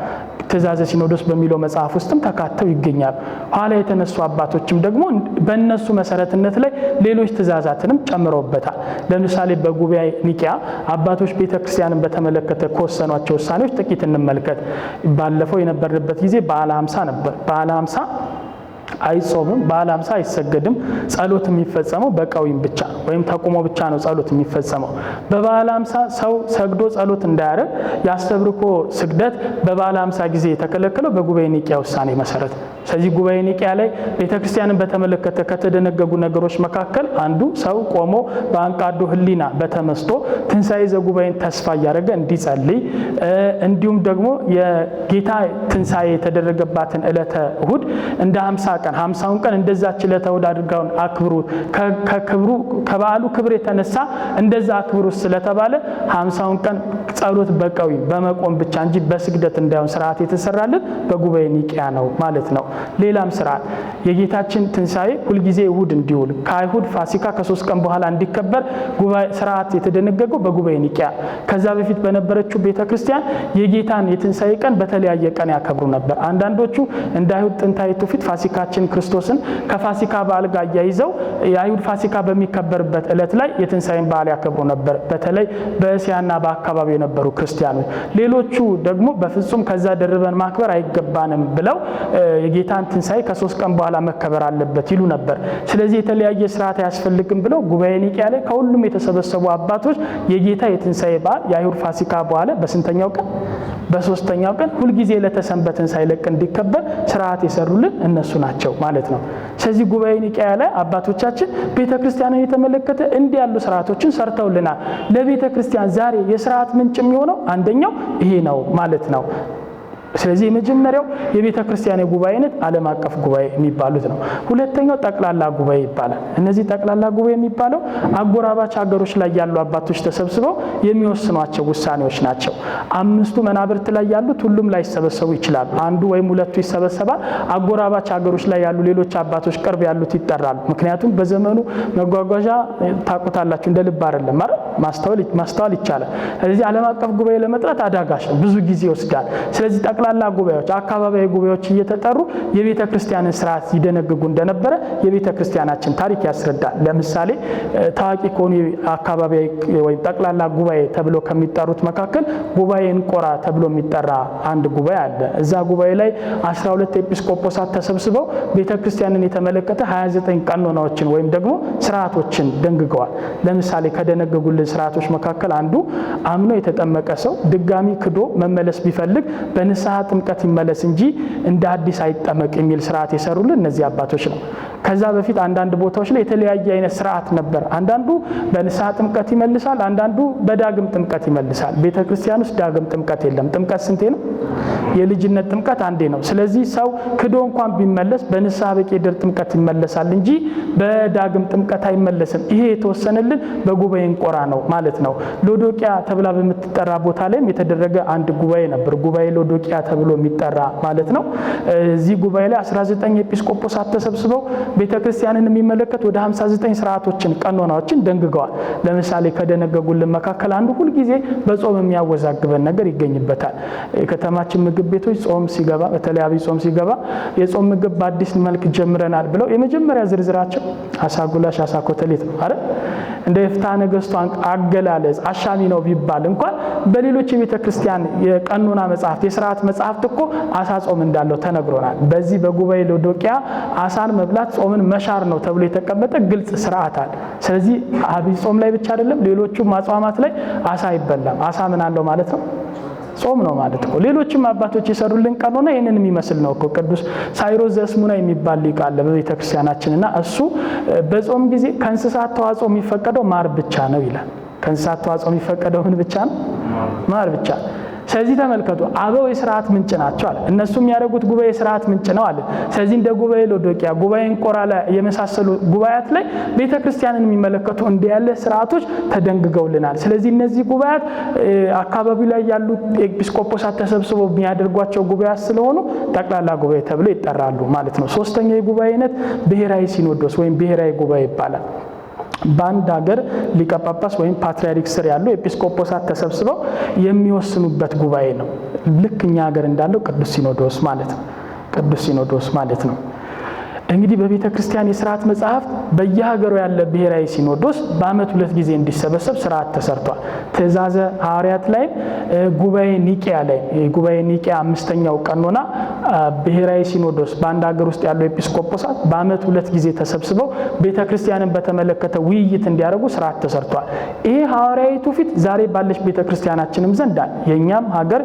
ትእዛዘ ሲኖዶስ በሚለው መጽሐፍ ውስጥም ተካተው ይገኛሉ። ኋላ የተነሱ አባቶችም ደግሞ በእነሱ መሰረትነት ላይ ሌሎች ትእዛዛትንም ጨምረውበታል። ለምሳሌ በጉባኤ ኒቂያ አባቶች ቤተክርስቲያንን በተመለከተ ከወሰኗቸው ውሳኔዎች ጥቂት እንመልከት። ባለፈው የነበርንበት ጊዜ በዓለ ሃምሳ ነበር። በዓለ ሃምሳ አይጾምም፣ በዓለ ሃምሳ አይሰገድም። ጸሎት የሚፈጸመው በቀዊም ብቻ ነው፣ ወይም ተቁሞ ብቻ ነው ጸሎት የሚፈጸመው። በበዓለ ሃምሳ ሰው ሰግዶ ጸሎት እንዳያደርግ የአስተብርኮ ስግደት በበዓለ ሃምሳ ጊዜ የተከለከለው በጉባኤ ኒቂያ ውሳኔ መሰረት። ስለዚህ ጉባኤ ኒቂያ ላይ ቤተክርስቲያንን በተመለከተ ከተደነገጉ ነገሮች መካከል አንዱ ሰው ቆሞ በአንቃዶ ሕሊና በተመስጦ ትንሣኤ ዘጉባኤን ተስፋ እያደረገ እንዲጸልይ፣ እንዲሁም ደግሞ የጌታ ትንሣኤ የተደረገባትን ዕለተ እሁድ እንደ 50ውን ቀን እንደዛች ዕለተ እሁድ አድርገው አክብሩ፣ ከክብሩ ከበዓሉ ክብር የተነሳ እንደዛ አክብሩ ስለተባለ 50ውን ቀን ጸሎት በቀዊም በመቆም ብቻ እንጂ በስግደት እንዳይሆን ስርዓት የተሰራልን በጉባኤ ኒቂያ ነው ማለት ነው። ሌላም ስርዓት የጌታችን ትንሣኤ ሁልጊዜ እሁድ እንዲውል ከአይሁድ ፋሲካ ከ3 ቀን በኋላ እንዲከበር ስርዓት የተደነገገው በጉባኤ ኒቂያ። ከዛ በፊት በነበረችው ቤተክርስቲያን የጌታን የትንሣኤ ቀን በተለያየ ቀን ያከብሩ ነበር። አንዳንዶቹ እንደ አይሁድ ጥንታዊ ትውፊት ፋሲካችን ክርስቶስን ከፋሲካ በዓል ጋር አያይዘው የአይሁድ ፋሲካ በሚከበርበት ዕለት ላይ የትንሣኤን በዓል ያከብሩ ነበር፣ በተለይ በእስያና በአካባቢው የነበሩ ክርስቲያኖች። ሌሎቹ ደግሞ በፍጹም ከዛ ደርበን ማክበር አይገባንም ብለው የጌታን ትንሣኤ ከ3 ቀን በኋላ መከበር አለበት ይሉ ነበር። ስለዚህ የተለያየ ስርዓት አያስፈልግም ብለው ጉባኤ ኒቂያ ላይ ከሁሉም የተሰበሰቡ አባቶች የጌታ የትንሣኤ በዓል የአይሁድ ፋሲካ በኋላ በስንተኛው ቀን? በ3ኛው ቀን ሁልጊዜ ለተሰንበትን ሳይለቅ እንዲከበር ስርዓት የሰሩልን እነሱ ናቸው ማለት ነው። ስለዚህ ጉባኤ ኒቂያ ላይ አባቶቻችን ቤተክርስቲያንን የተመለከተ እንዲህ ያሉ ስርዓቶችን ሰርተውልናል። ለቤተክርስቲያን ዛሬ የስርዓት ምንጭ የሚሆነው አንደኛው ይሄ ነው ማለት ነው። ስለዚህ የመጀመሪያው የቤተ ክርስቲያን የጉባኤ አይነት ዓለም አቀፍ ጉባኤ የሚባሉት ነው። ሁለተኛው ጠቅላላ ጉባኤ ይባላል። እነዚህ ጠቅላላ ጉባኤ የሚባለው አጎራባች ሀገሮች ላይ ያሉ አባቶች ተሰብስበው የሚወስኗቸው ውሳኔዎች ናቸው። 5ቱ መናብርት ላይ ያሉት ሁሉም ላይ ይሰበሰቡ ይችላሉ። አንዱ ወይም ሁለቱ ይሰበሰባል። አጎራባች ሀገሮች ላይ ያሉ ሌሎች አባቶች ቅርብ ያሉት ይጠራሉ። ምክንያቱም በዘመኑ መጓጓዣ ታውቁታላችሁ እንደ ልብ አይደለም ማለት ማስተዋል ይቻላል። ስለዚህ ዓለም አቀፍ ጉባኤ ለመጥራት አዳጋች ነው፣ ብዙ ጊዜ ይወስዳል። ስለዚህ ጠቅላላ ጉባኤዎች፣ አካባቢያዊ ጉባኤዎች እየተጠሩ የቤተ ክርስቲያንን ስርዓት ይደነግጉ እንደነበረ የቤተ ክርስቲያናችን ታሪክ ያስረዳል። ለምሳሌ ታዋቂ ከሆኑ አካባቢያዊ ወይም ጠቅላላ ጉባኤ ተብሎ ከሚጠሩት መካከል ጉባኤ እንቆራ ተብሎ የሚጠራ አንድ ጉባኤ አለ። እዛ ጉባኤ ላይ 12 ኤጲስቆጶሳት ተሰብስበው ቤተ ክርስቲያንን የተመለከተ 29 ቀኖናዎችን ወይም ደግሞ ስርዓቶችን ደንግገዋል። ለምሳሌ ከደነገጉልን ስርዓቶች መካከል አንዱ አምኖ የተጠመቀ ሰው ድጋሚ ክዶ መመለስ ቢፈልግ በንስሐ ጥምቀት ይመለስ እንጂ እንደ አዲስ አይጠመቅ የሚል ስርዓት የሰሩልን እነዚህ አባቶች ነው። ከዛ በፊት አንዳንድ ቦታዎች ላይ የተለያየ አይነት ስርዓት ነበር። አንዳንዱ በንስሐ ጥምቀት ይመልሳል፣ አንዳንዱ በዳግም ጥምቀት ይመልሳል። ቤተክርስቲያን ውስጥ ዳግም ጥምቀት የለም። ጥምቀት ስንቴ ነው? የልጅነት ጥምቀት አንዴ ነው። ስለዚህ ሰው ክዶ እንኳን ቢመለስ በንስሐ በቄደር ጥምቀት ይመለሳል እንጂ በዳግም ጥምቀት አይመለስም። ይሄ የተወሰነልን በጉባኤ እንቆራ ነው ማለት ነው። ሎዶቅያ ተብላ በምትጠራ ቦታ ላይም የተደረገ አንድ ጉባኤ ነበር። ጉባኤ ሎዶቅያ ተብሎ የሚጠራ ማለት ነው። እዚህ ጉባኤ ላይ 19 ኤጲስቆጶሳት ተሰብስበው ቤተክርስቲያንን የሚመለከት ወደ 59 ስርዓቶችን ቀኖናዎችን ደንግገዋል። ለምሳሌ ከደነገጉልን መካከል አንዱ ሁልጊዜ በጾም የሚያወዛግበን ነገር ይገኝበታል። የከተማችን ምግብ ቤቶች ጾም ሲገባ በተለይ አብይ ጾም ሲገባ የጾም ምግብ በአዲስ መልክ ጀምረናል ብለው የመጀመሪያ ዝርዝራቸው አሳ ጉላሽ፣ አሳ ኮተሌት ነው አይደል? እንደ ፍትሐ ነገሥቱ አገላለጽ አሻሚ ነው ቢባል እንኳን በሌሎች የቤተክርስቲያን የቀኖና መጽሐፍት የሥርዓት መጽሐፍት እኮ አሳ ጾም እንዳለው ተነግሮናል። በዚህ በጉባኤ ሎዶቅያ አሳን መብላት ጾምን መሻር ነው ተብሎ የተቀመጠ ግልጽ ስርዓት አለ። ስለዚህ አብይ ጾም ላይ ብቻ አይደለም ሌሎቹም አጽዋማት ላይ አሳ አይበላም። አሳ ምን አለው ማለት ነው? ጾም ነው ማለት ነው። ሌሎችም አባቶች የሰሩልን ቀኖና ይሄንን የሚመስል ነው እኮ። ቅዱስ ሳይሮስ ዘእስሙና የሚባል ሊቅ አለ በቤተክርስቲያናችንና እሱ በጾም ጊዜ ከእንስሳት ተዋጽኦ የሚፈቀደው ማር ብቻ ነው ይላል። ከእንስሳት ተዋጽኦ የሚፈቀደው ምን ብቻ ነው? ማር ብቻ። ስለዚህ ተመልከቱ፣ አበው የሥርዓት ምንጭ ናቸው አለ። እነሱ የሚያደርጉት ጉባኤ የሥርዓት ምንጭ ነው አለ። ስለዚህ እንደ ጉባኤ ሎዶቅያ፣ ጉባኤ እንቆራ ላይ የመሳሰሉ ጉባኤያት ላይ ቤተክርስቲያንን የሚመለከቱ እንዲህ ያለ ስርዓቶች ተደንግገውልናል። ስለዚህ እነዚህ ጉባኤያት አካባቢው ላይ ያሉ ኤጲስቆጶሳት ተሰብስበው የሚያደርጓቸው ጉባኤያት ስለሆኑ ጠቅላላ ጉባኤ ተብለው ይጠራሉ ማለት ነው። ሶስተኛው የጉባኤ አይነት ብሔራዊ ሲኖዶስ ወይም ብሔራዊ ጉባኤ ይባላል። በአንድ ሀገር ሊቀ ጳጳስ ወይም ፓትርያርክ ስር ያሉ ኤጲስቆጶሳት ተሰብስበው የሚወስኑበት ጉባኤ ነው። ልክ እኛ ሀገር እንዳለው ቅዱስ ሲኖዶስ ማለት ነው። ቅዱስ ሲኖዶስ ማለት ነው። እንግዲህ በቤተ ክርስቲያን የሥርዓት መጽሐፍት በየሀገሩ ያለ ብሔራዊ ሲኖዶስ በዓመት 2 ጊዜ እንዲሰበሰብ ስርዓት ተሰርቷል። ትእዛዘ ሐዋርያት ላይ ጉባኤ ኒቂያ ላይ ጉባኤ ኒቂያ 5ኛው ቀኖና ብሔራዊ ሲኖዶስ በአንድ ሀገር ውስጥ ያሉ ኤጲስቆጶሳት በዓመት 2 ጊዜ ተሰብስበው ቤተ ክርስቲያንን በተመለከተ ውይይት እንዲያደርጉ ስርዓት ተሰርቷል። ይሄ ሐዋርያዊ ትውፊት ዛሬ ባለች ቤተ ክርስቲያናችንም ዘንድ አለ። የኛም ሀገር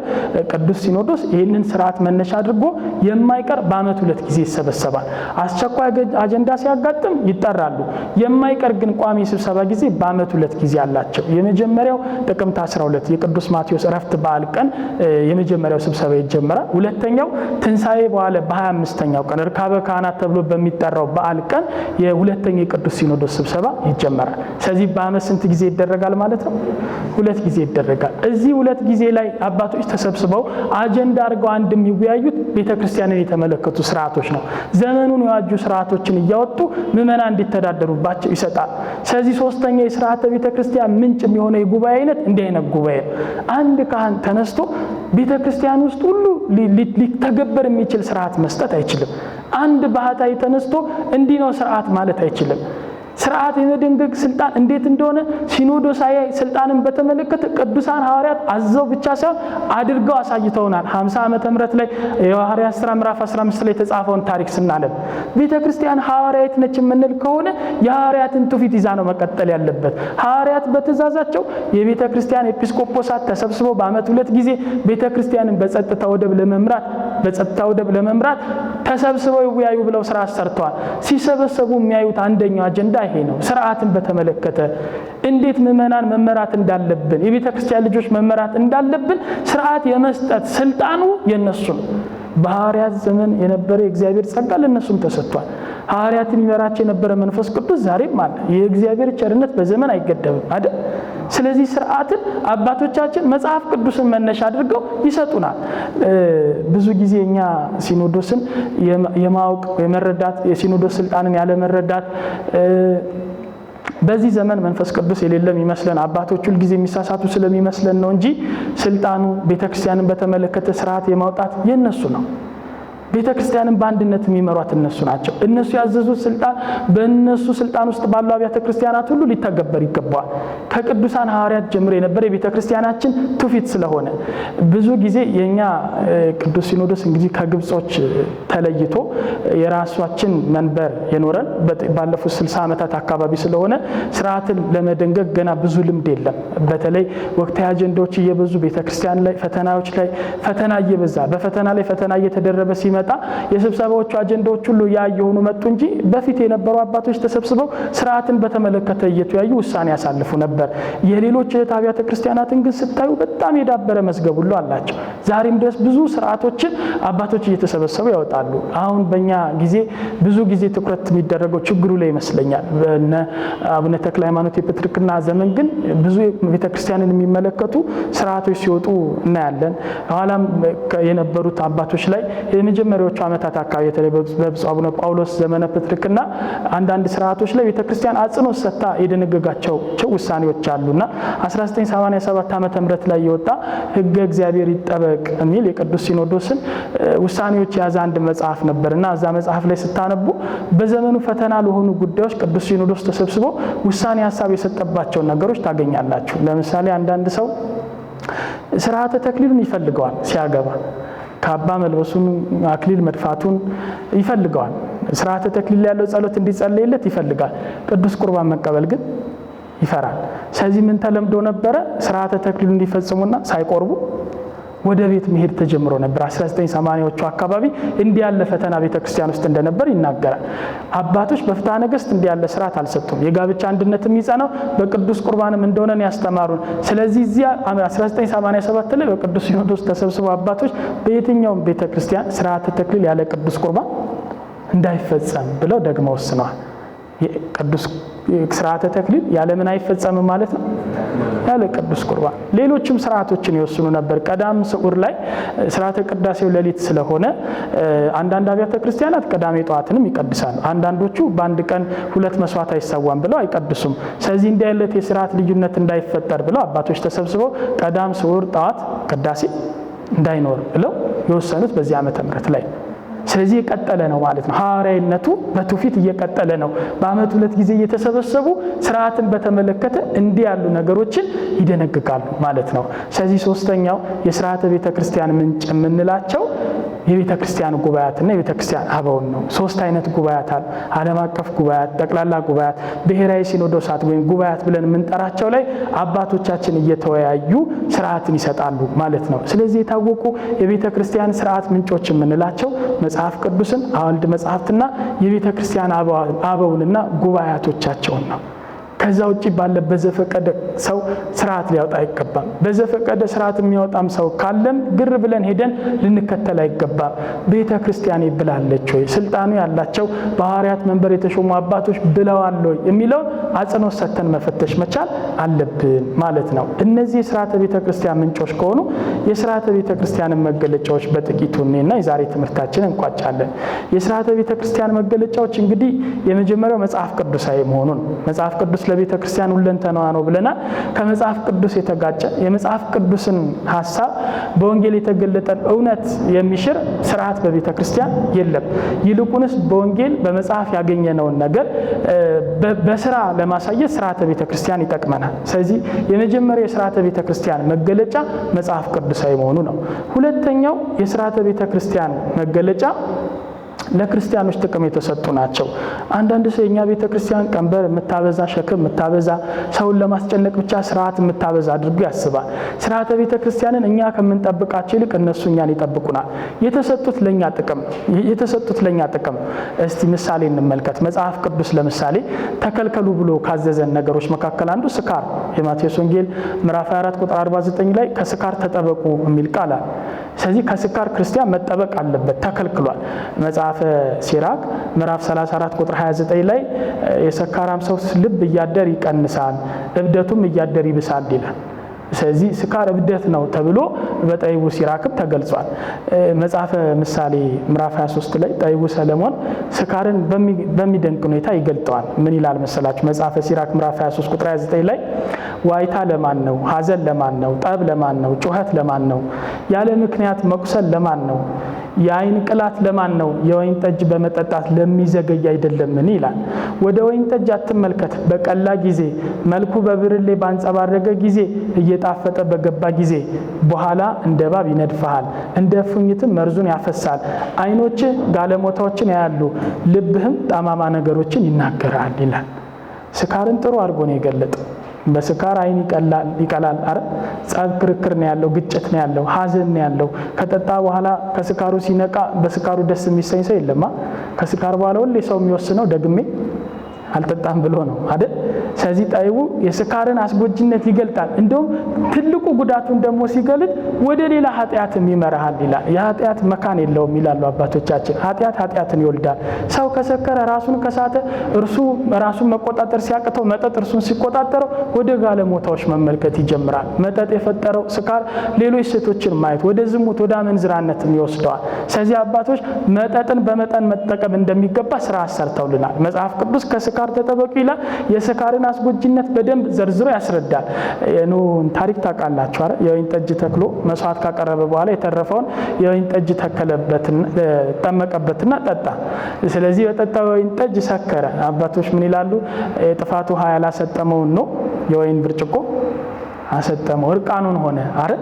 ቅዱስ ሲኖዶስ ይህንን ስርዓት መነሻ አድርጎ የማይቀር በዓመት 2 ጊዜ ይሰበሰባል። አስቸኳይ አጀንዳ ሲያጋጥም ይጠራሉ። የማይቀር ግን ቋሚ ስብሰባ ጊዜ በዓመት 2 ጊዜ አላቸው። የመጀመሪያው ጥቅምት 12 የቅዱስ ማቴዎስ ዕረፍት በዓል ቀን የመጀመሪያው ስብሰባ ይጀመራል። ሁለተኛው ትንሣኤ በኋላ በ25ኛው ቀን ርካበ ካህናት ተብሎ በሚጠራው በዓል ቀን የሁለተኛው የቅዱስ ሲኖዶስ ስብሰባ ይጀመራል። ስለዚህ በዓመት ስንት ጊዜ ይደረጋል ማለት ነው? 2 ጊዜ ይደረጋል። እዚህ 2 ጊዜ ላይ አባቶች ተሰብስበው አጀንዳ አድርገው አንድ የሚወያዩት ቤተክርስቲያንን የተመለከቱ ስርዓቶች ነው። ዘመኑን የዋጁ ስርዓቶችን እያወጡ ምዕመናን እንዲተዳደሩባቸው ይሰጣል። ስለዚህ ሶስተኛው የሥርዓተ ቤተክርስቲያን ምንጭ የሚሆነው የጉባኤ አይነት እንዲህ አይነት ጉባኤ ነው። አንድ ካህን ተነስቶ ቤተክርስቲያን ውስጥ ሁሉ ሊተገበር የሚችል ስርዓት መስጠት አይችልም። አንድ ባህታዊ ተነስቶ እንዲህ ነው ስርዓት ማለት አይችልም። ስርዓት የመደንገግ ስልጣን እንዴት እንደሆነ ሲኖዶሳዊ ስልጣንን በተመለከተ ቅዱሳን ሐዋርያት አዘው ብቻ ሳይሆን አድርገው አሳይተውናል። 50 ዓመተ ምህረት ላይ የሐዋርያት ሥራ ምዕራፍ 15 ላይ የተጻፈውን ታሪክ ስናነብ ቤተክርስቲያን ሐዋርያት ነች የምንል ከሆነ የሐዋርያትን ትውፊት ይዛ ነው መቀጠል ያለበት። ሐዋርያት በትእዛዛቸው የቤተክርስቲያን ኤጲስቆጶሳት ተሰብስበው በዓመት 2 ጊዜ ቤተክርስቲያንን በጸጥታ ወደብ ለመምራት ተሰብስበው ይወያዩ ብለው ስራ ሰርተዋል። ሲሰበሰቡ የሚያዩት አንደኛው አጀንዳ ይሄ ነው። ስርዓትን በተመለከተ እንዴት ምዕመናን መመራት እንዳለብን፣ የቤተ ክርስቲያን ልጆች መመራት እንዳለብን ስርዓት የመስጠት ስልጣኑ የነሱ ነው። በሐዋርያት ዘመን የነበረ የእግዚአብሔር ጸጋ ለነሱም ተሰጥቷል። ሐዋርያትን ይመራቸው የነበረ መንፈስ ቅዱስ ዛሬም አለ። የእግዚአብሔር ቸርነት በዘመን አይገደብም አይደል? ስለዚህ ስርዓትን አባቶቻችን መጽሐፍ ቅዱስን መነሻ አድርገው ይሰጡናል። ብዙ ጊዜ እኛ ሲኖዶስን የማወቅ የመረዳት የሲኖዶስ ስልጣንን ያለ መረዳት በዚህ ዘመን መንፈስ ቅዱስ የሌለም ይመስለን አባቶች ሁሉ ጊዜ የሚሳሳቱ ስለሚመስለን ነው እንጂ ስልጣኑ ቤተክርስቲያንን በተመለከተ ስርዓት የማውጣት የነሱ ነው። ቤተክርስቲያንን በአንድነት የሚመሯት እነሱ ናቸው። እነሱ ያዘዙት ስልጣን በእነሱ ስልጣን ውስጥ ባሉ አብያተ ክርስቲያናት ሁሉ ሊተገበር ይገባዋል። ከቅዱሳን ሐዋርያት ጀምሮ የነበረ የቤተክርስቲያናችን ትውፊት ስለሆነ ብዙ ጊዜ የኛ ቅዱስ ሲኖዶስ እንግዲህ ከግብጾች ተለይቶ የራሳችን መንበር የኖረን ባለፉት 60 ዓመታት አካባቢ ስለሆነ ስርዓትን ለመደንገግ ገና ብዙ ልምድ የለም። በተለይ ወቅታዊ አጀንዳዎች እየበዙ ቤተክርስቲያን ላይ ፈተናዎች ላይ ፈተና እየበዛ በፈተና ላይ ፈተና እየተደረበ ሲመጣ ሲመጣ የስብሰባዎቹ አጀንዳዎች ሁሉ ያየሆኑ መጡ እንጂ በፊት የነበሩ አባቶች ተሰብስበው ስርዓትን በተመለከተ እየተያዩ ውሳኔ ያሳልፉ ነበር። የሌሎች አብያተ ክርስቲያናትን ግን ስታዩ በጣም የዳበረ መዝገብ ሁሉ አላቸው። ዛሬም ድረስ ብዙ ስርዓቶችን አባቶች እየተሰበሰቡ ያወጣሉ። አሁን በእኛ ጊዜ ብዙ ጊዜ ትኩረት የሚደረገው ችግሩ ላይ ይመስለኛል። በእነ አቡነ ተክለ ሃይማኖት የፕትርክና ዘመን ግን ብዙ ቤተክርስቲያንን የሚመለከቱ ስርዓቶች ሲወጡ እናያለን። ኋላም የነበሩት አባቶች ላይ የመጀመሪያዎቹ ዓመታት አካባቢ የተለይ በብፁዕ አቡነ ጳውሎስ ዘመነ ፕትርክና አንዳንድ ስርዓቶች ላይ ቤተክርስቲያን አጽንኦት ሰጥታ የደነገጋቸው ውሳኔዎች አሉና 1987 ዓመተ ምህረት ላይ የወጣ ሕገ እግዚአብሔር ይጠበቅ የሚል የቅዱስ ሲኖዶስን ውሳኔዎች የያዘ አንድ መጽሐፍ ነበርና እዛ መጽሐፍ ላይ ስታነቡ በዘመኑ ፈተና ለሆኑ ጉዳዮች ቅዱስ ሲኖዶስ ተሰብስቦ ውሳኔ ሐሳብ የሰጠባቸው ነገሮች ታገኛላችሁ። ለምሳሌ አንዳንድ ሰው ስርዓተ ተክሊሉን ይፈልገዋል ሲያገባ ካባ መልበሱን አክሊል መድፋቱን ይፈልገዋል። ስርዓተ ተክሊል ያለው ጸሎት እንዲጸለይለት ይፈልጋል። ቅዱስ ቁርባን መቀበል ግን ይፈራል። ስለዚህ ምን ተለምዶ ነበረ? ስርዓተ ተክሊሉ እንዲፈጽሙና ሳይቆርቡ ወደ ቤት መሄድ ተጀምሮ ነበር። 1980ዎቹ አካባቢ እንዲህ ያለ ፈተና ቤተክርስቲያን ውስጥ እንደነበር ይናገራል። አባቶች በፍትሐ ነገሥት እንዲህ ያለ ስርዓት አልሰጡም። የጋብቻ አንድነት የሚጸናው በቅዱስ ቁርባንም እንደሆነ ያስተማሩን። ስለዚህ እዚያ 1987 ላይ በቅዱስ ሲኖዶስ ተሰብስበው አባቶች በየትኛውም ቤተክርስቲያን ስርዓተ ተክሊል ያለ ቅዱስ ቁርባን እንዳይፈጸም ብለው ደግሞ ወስነዋል። ቅዱስ ስርዓተ ተክሊል ያለ ምን አይፈጸምም ማለት ነው? ያለ ቅዱስ ቁርባን። ሌሎችም ስርዓቶችን ይወስኑ ነበር። ቀዳም ስዑር ላይ ስርዓተ ቅዳሴው ሌሊት ስለሆነ አንዳንድ አብያተ ክርስቲያናት ቀዳሜ ጠዋትንም ይቀድሳሉ። አንዳንዶቹ በአንድ ቀን 2 መስዋዕት አይሰዋም ብለው አይቀድሱም። ስለዚህ እንዲህ አይነት የስርዓት ልዩነት እንዳይፈጠር ብለው አባቶች ተሰብስበው ቀዳም ስዑር ጠዋት ቅዳሴ እንዳይኖር ብለው የወሰኑት በዚህ ዓመተ ምህረት ላይ። ስለዚህ የቀጠለ ነው ማለት ነው። ሐዋርያዊነቱ በትውፊት እየቀጠለ ነው። በአመት 2 ጊዜ እየተሰበሰቡ ስርዓትን በተመለከተ እንዲህ ያሉ ነገሮችን ይደነግጋሉ ማለት ነው። ስለዚህ ሶስተኛው የስርዓተ ቤተክርስቲያን ምንጭ የምንላቸው የቤተክርስቲያን ጉባኤያትና የቤተክርስቲያን አበውን ነው። 3 አይነት ጉባኤያት አሉ። ዓለም አቀፍ ጉባኤያት፣ ጠቅላላ ጉባኤያት፣ ብሔራዊ ሲኖዶሳት ወይም ጉባኤያት ብለን የምንጠራቸው ላይ አባቶቻችን እየተወያዩ ስርዓትን ይሰጣሉ ማለት ነው። ስለዚህ የታወቁ የቤተክርስቲያን ስርዓት ምንጮች የምንላቸው መጽሐፍ ቅዱስን፣ አዋልድ መጽሐፍትና የቤተክርስቲያን አበውንና ጉባኤያቶቻቸውን ነው። ከዛ ውጪ ባለ በዘፈቀደ ሰው ስርዓት ሊያወጣ አይገባም። በዘፈቀደ ስርዓት የሚያወጣም ሰው ካለም ግር ብለን ሄደን ልንከተል አይገባም። ቤተ ክርስቲያን ብላለች ወይ? ስልጣኑ ያላቸው በሐዋርያት መንበር የተሾሙ አባቶች ብለዋል ወይ የሚለውን አጽንኦት ሰጥተን መፈተሽ መቻል አለብን ማለት ነው። እነዚህ የስርዓተ ቤተ ክርስቲያን ምንጮች ከሆኑ የስርዓተ ቤተ ክርስቲያንን መገለጫዎች በጥቂቱ እና የዛሬ ትምህርታችንን እንቋጫለን። የስርዓተ ቤተ ክርስቲያን መገለጫዎች እንግዲህ የመጀመሪያው መጽሐፍ ቅዱሳዊ መሆኑ ነው። መጽሐፍ ቅዱስ ለቤተ ክርስቲያን ሁለንተናዋ ነው ብለናል። ከመጽሐፍ ቅዱስ የተጋጨ የመጽሐፍ ቅዱስን ሐሳብ በወንጌል የተገለጠን እውነት የሚሽር ስርዓት በቤተ ክርስቲያን የለም። ይልቁንስ በወንጌል በመጽሐፍ ያገኘነውን ነገር በስራ ለማሳየት ስርዓተ ቤተ ክርስቲያን ይጠቅመናል። ስለዚህ የመጀመሪያው የስርዓተ ቤተ ክርስቲያን መገለጫ መጽሐፍ ቅዱሳዊ መሆኑ ነው። ሁለተኛው የስርዓተ ቤተ ክርስቲያን መገለጫ ለክርስቲያኖች ጥቅም የተሰጡ ናቸው። አንዳንድ ሰው የኛ ቤተ ክርስቲያን ቀንበር የምታበዛ፣ ሸክም የምታበዛ፣ ሰውን ለማስጨነቅ ብቻ ስርዓት የምታበዛ አድርጎ ያስባል። ስርዓተ ቤተ ክርስቲያንን እኛ ከምንጠብቃቸው ይልቅ እነሱ እኛን ይጠብቁናል። የተሰጡት ለኛ ጥቅም እስቲ ምሳሌ እንመልከት። መጽሐፍ ቅዱስ ለምሳሌ ተከልከሉ ብሎ ካዘዘን ነገሮች መካከል አንዱ ስካር፣ የማቴዎስ ወንጌል ምዕራፍ 24 ቁጥር 49 ላይ ከስካር ተጠበቁ የሚል ቃል አለ። ስለዚህ ከስካር ክርስቲያን መጠበቅ አለበት፣ ተከልክሏል። መጽሐፈ ሲራክ ምዕራፍ 34 ቁጥር 29 ላይ የሰካራም ሰው ልብ እያደር ይቀንሳል፣ እብደቱም እያደር ይብሳል ይላል። ስለዚህ ስካር እብደት ነው ተብሎ በጠቢቡ ሲራክም ተገልጿል። መጽሐፈ ምሳሌ ምዕራፍ 23 ላይ ጠቢቡ ሰለሞን ስካርን በሚደንቅ ሁኔታ ይገልጠዋል። ምን ይላል መሰላችሁ? መጽሐፈ ሲራክ ምዕራፍ 23 ቁጥር 29 ላይ ዋይታ ለማን ነው? ሐዘን ለማን ነው? ጠብ ለማን ነው? ጩኸት ለማን ነው? ያለ ምክንያት መቁሰል ለማን ነው? የአይን ቅላት ለማን ነው? የወይን ጠጅ በመጠጣት ለሚዘገይ አይደለምን ይላል። ወደ ወይን ጠጅ አትመልከት፣ በቀላ ጊዜ መልኩ በብርሌ ባንጸባረቀ ጊዜ እየጣፈጠ በገባ ጊዜ በኋላ እንደ እባብ ይነድፍሃል፣ እንደ እፉኝትም መርዙን ያፈሳል። አይኖችህ ጋለሞታዎችን ያያሉ፣ ልብህም ጠማማ ነገሮችን ይናገራል ይላል። ስካርን ጥሩ አድርጎ ነው የገለጠው። በስካር አይን ይቀላል። አረ ጸብ ክርክር ነው ያለው፣ ግጭት ነው ያለው፣ ሀዘን ነው ያለው። ከጠጣ በኋላ ከስካሩ ሲነቃ በስካሩ ደስ የሚሰኝ ሰው የለማ። ከስካር በኋላ ሁሌ ሰው የሚወስነው ደግሜ አልጠጣም ብሎ ነው አይደል? ስለዚህ ጠይቡ የስካርን አስጎጅነት ይገልጣል። እንደውም ትልቁ ጉዳቱን ደግሞ ሲገልጥ ወደ ሌላ ኃጢአትም ይመራሃል ይላል። የኃጢአት መካን የለውም ይላሉ አባቶቻችን። ኃጢአትን ይወልዳል። ሰው ከሰከረ ራሱን ከሳተ እርሱ ራሱን መቆጣጠር ሲያቅተው መጠጥ እርሱን ሲቆጣጠረው ወደ ጋለሞታዎች መመልከት ይጀምራል። መጠጥ የፈጠረው ስካር ሌሎች ሴቶችን ማየት ወደ ዝሙት፣ ወደ አመንዝራነትም ይወስደዋል። ስለዚህ አባቶች መጠጥን በመጠን መጠቀም እንደሚገባ ስራ አሰርተውልናል። መጽሐፍ ቅዱስ ከስካር ተጠበቁ ይላል። የስካርን አስጎጅነት በደንብ ዘርዝሮ ያስረዳል። ኖህን ታሪክ ታውቃላችሁ አይደል? የወይን ጠጅ ተክሎ መስዋዕት ካቀረበ በኋላ የተረፈውን የወይን ጠጅ ተከለበትና ጠመቀበትና ጠጣ። ስለዚህ የጠጣው የወይን ጠጅ ሰከረ። አባቶች ምን ይላሉ? የጥፋት ውሃ ያላሰጠመውን ነው የወይን ብርጭቆ አሰጠመው። እርቃኑን ሆነ አይደል?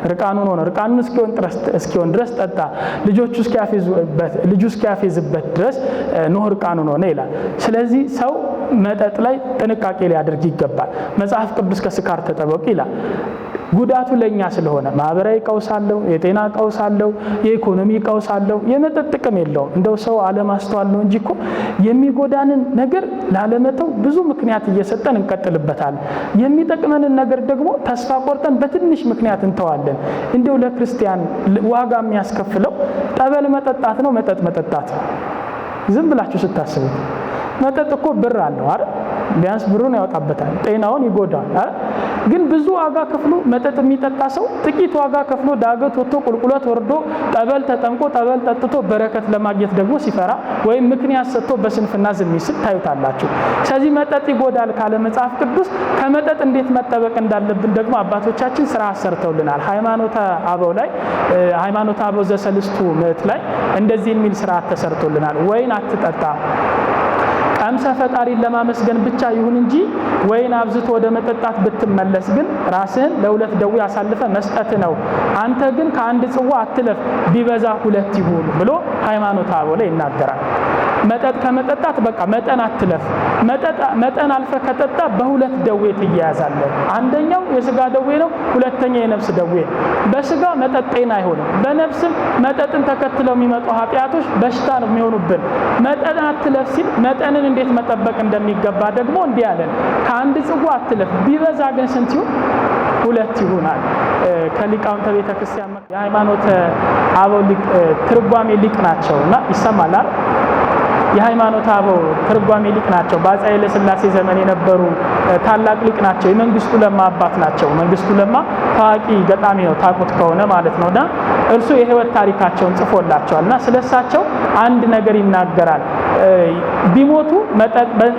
እርቃኑን እስኪሆን ድረስ ጠጣ። ልጁ እስኪያፌዝበት ድረስ ኖህ እርቃኑን ሆነ ይላል። ስለዚህ ሰው መጠጥ ላይ ጥንቃቄ ሊያደርግ ይገባል። መጽሐፍ ቅዱስ ከስካር ተጠበቁ ይላል። ጉዳቱ ለኛ ስለሆነ ማህበራዊ ቀውስ አለው፣ የጤና ቀውስ አለው፣ የኢኮኖሚ ቀውስ አለው። የመጠጥ ጥቅም የለውም። እንደው ሰው አለማስተዋል ነው እንጂ እኮ የሚጎዳንን ነገር ላለመተው ብዙ ምክንያት እየሰጠን እንቀጥልበታለን። የሚጠቅመንን ነገር ደግሞ ተስፋ ቆርጠን በትንሽ ምክንያት እንተዋለን። እንደው ለክርስቲያን ዋጋ የሚያስከፍለው ጠበል መጠጣት ነው፣ መጠጥ መጠጣት። ዝም ብላችሁ ስታስቡት መጠጥ እኮ ብር አለው አይደል? ቢያንስ ብሩን ያወጣበታል፣ ጤናውን ይጎዳል አይደል? ግን ብዙ ዋጋ ከፍሎ መጠጥ የሚጠጣ ሰው ጥቂት ዋጋ ከፍሎ ዳገት ወጥቶ ቁልቁለት ወርዶ ጠበል ተጠምቆ ጠበል ጠጥቶ በረከት ለማግኘት ደግሞ ሲፈራ ወይም ምክንያት ሰጥቶ በስንፍና ዝም ሲል ታዩታላችሁ። ስለዚህ መጠጥ ይጎዳል ካለ መጽሐፍ ቅዱስ ከመጠጥ እንዴት መጠበቅ እንዳለብን ደግሞ አባቶቻችን ስራ አሰርተውልናል። ሃይማኖተ አበው ዘሰልስቱ ምዕት ላይ እንደዚህ የሚል ስርዓት ተሰርቶልናል። ወይን አትጠጣ፣ ቀምሰ ፈጣሪን ለማመስገን ብቻ ይሁን እንጂ ወይን አብዝቶ ወደ መጠጣት ብትመለስ ግን ራስህን ለሁለት ደዌ አሳልፈ መስጠት ነው። አንተ ግን ከአንድ ጽዋ አትለፍ፣ ቢበዛ ሁለት ይሁን ብሎ ሃይማኖተ አበው ላይ ይናገራል። መጠጥ ከመጠጣት በቃ መጠን አትለፍ። መጠን አልፈ ከጠጣ በሁለት ደዌ ትያያዛለህ። አንደኛው የስጋ ደዌ ነው፣ ሁለተኛው የነፍስ ደዌ። በስጋ መጠጥ ጤና አይሆንም፣ በነፍስም መጠጥን ተከትለው የሚመጡ ኃጢአቶች በሽታ ነው የሚሆኑብን። መጠን አትለፍ ሲል መጠንን እንዴት መጠበቅ እንደሚገባ ደግሞ እንዲህ አለን። ከአንድ ጽዋ አትለፍ፣ ቢበዛ ግን ስንት ይሁን? ሁለት ይሆናል። ከሊቃውንተ ቤተ ክርስቲያን የሃይማኖተ አበው ትርጓሜ ሊቅ ናቸውና ይሰማል አይደል? የሃይማኖተ አበው ትርጓሜ ሊቅ ናቸው። በአፄ ኃይለ ሥላሴ ዘመን የነበሩ ታላቅ ሊቅ ናቸው። የመንግስቱ ለማ አባት ናቸው። መንግስቱ ለማ ታዋቂ ገጣሚ ነው፣ ታውቁት ከሆነ ማለት ነውና እርሱ የህይወት ታሪካቸውን ጽፎላቸዋልና ስለሳቸው አንድ ነገር ይናገራል። ቢሞቱ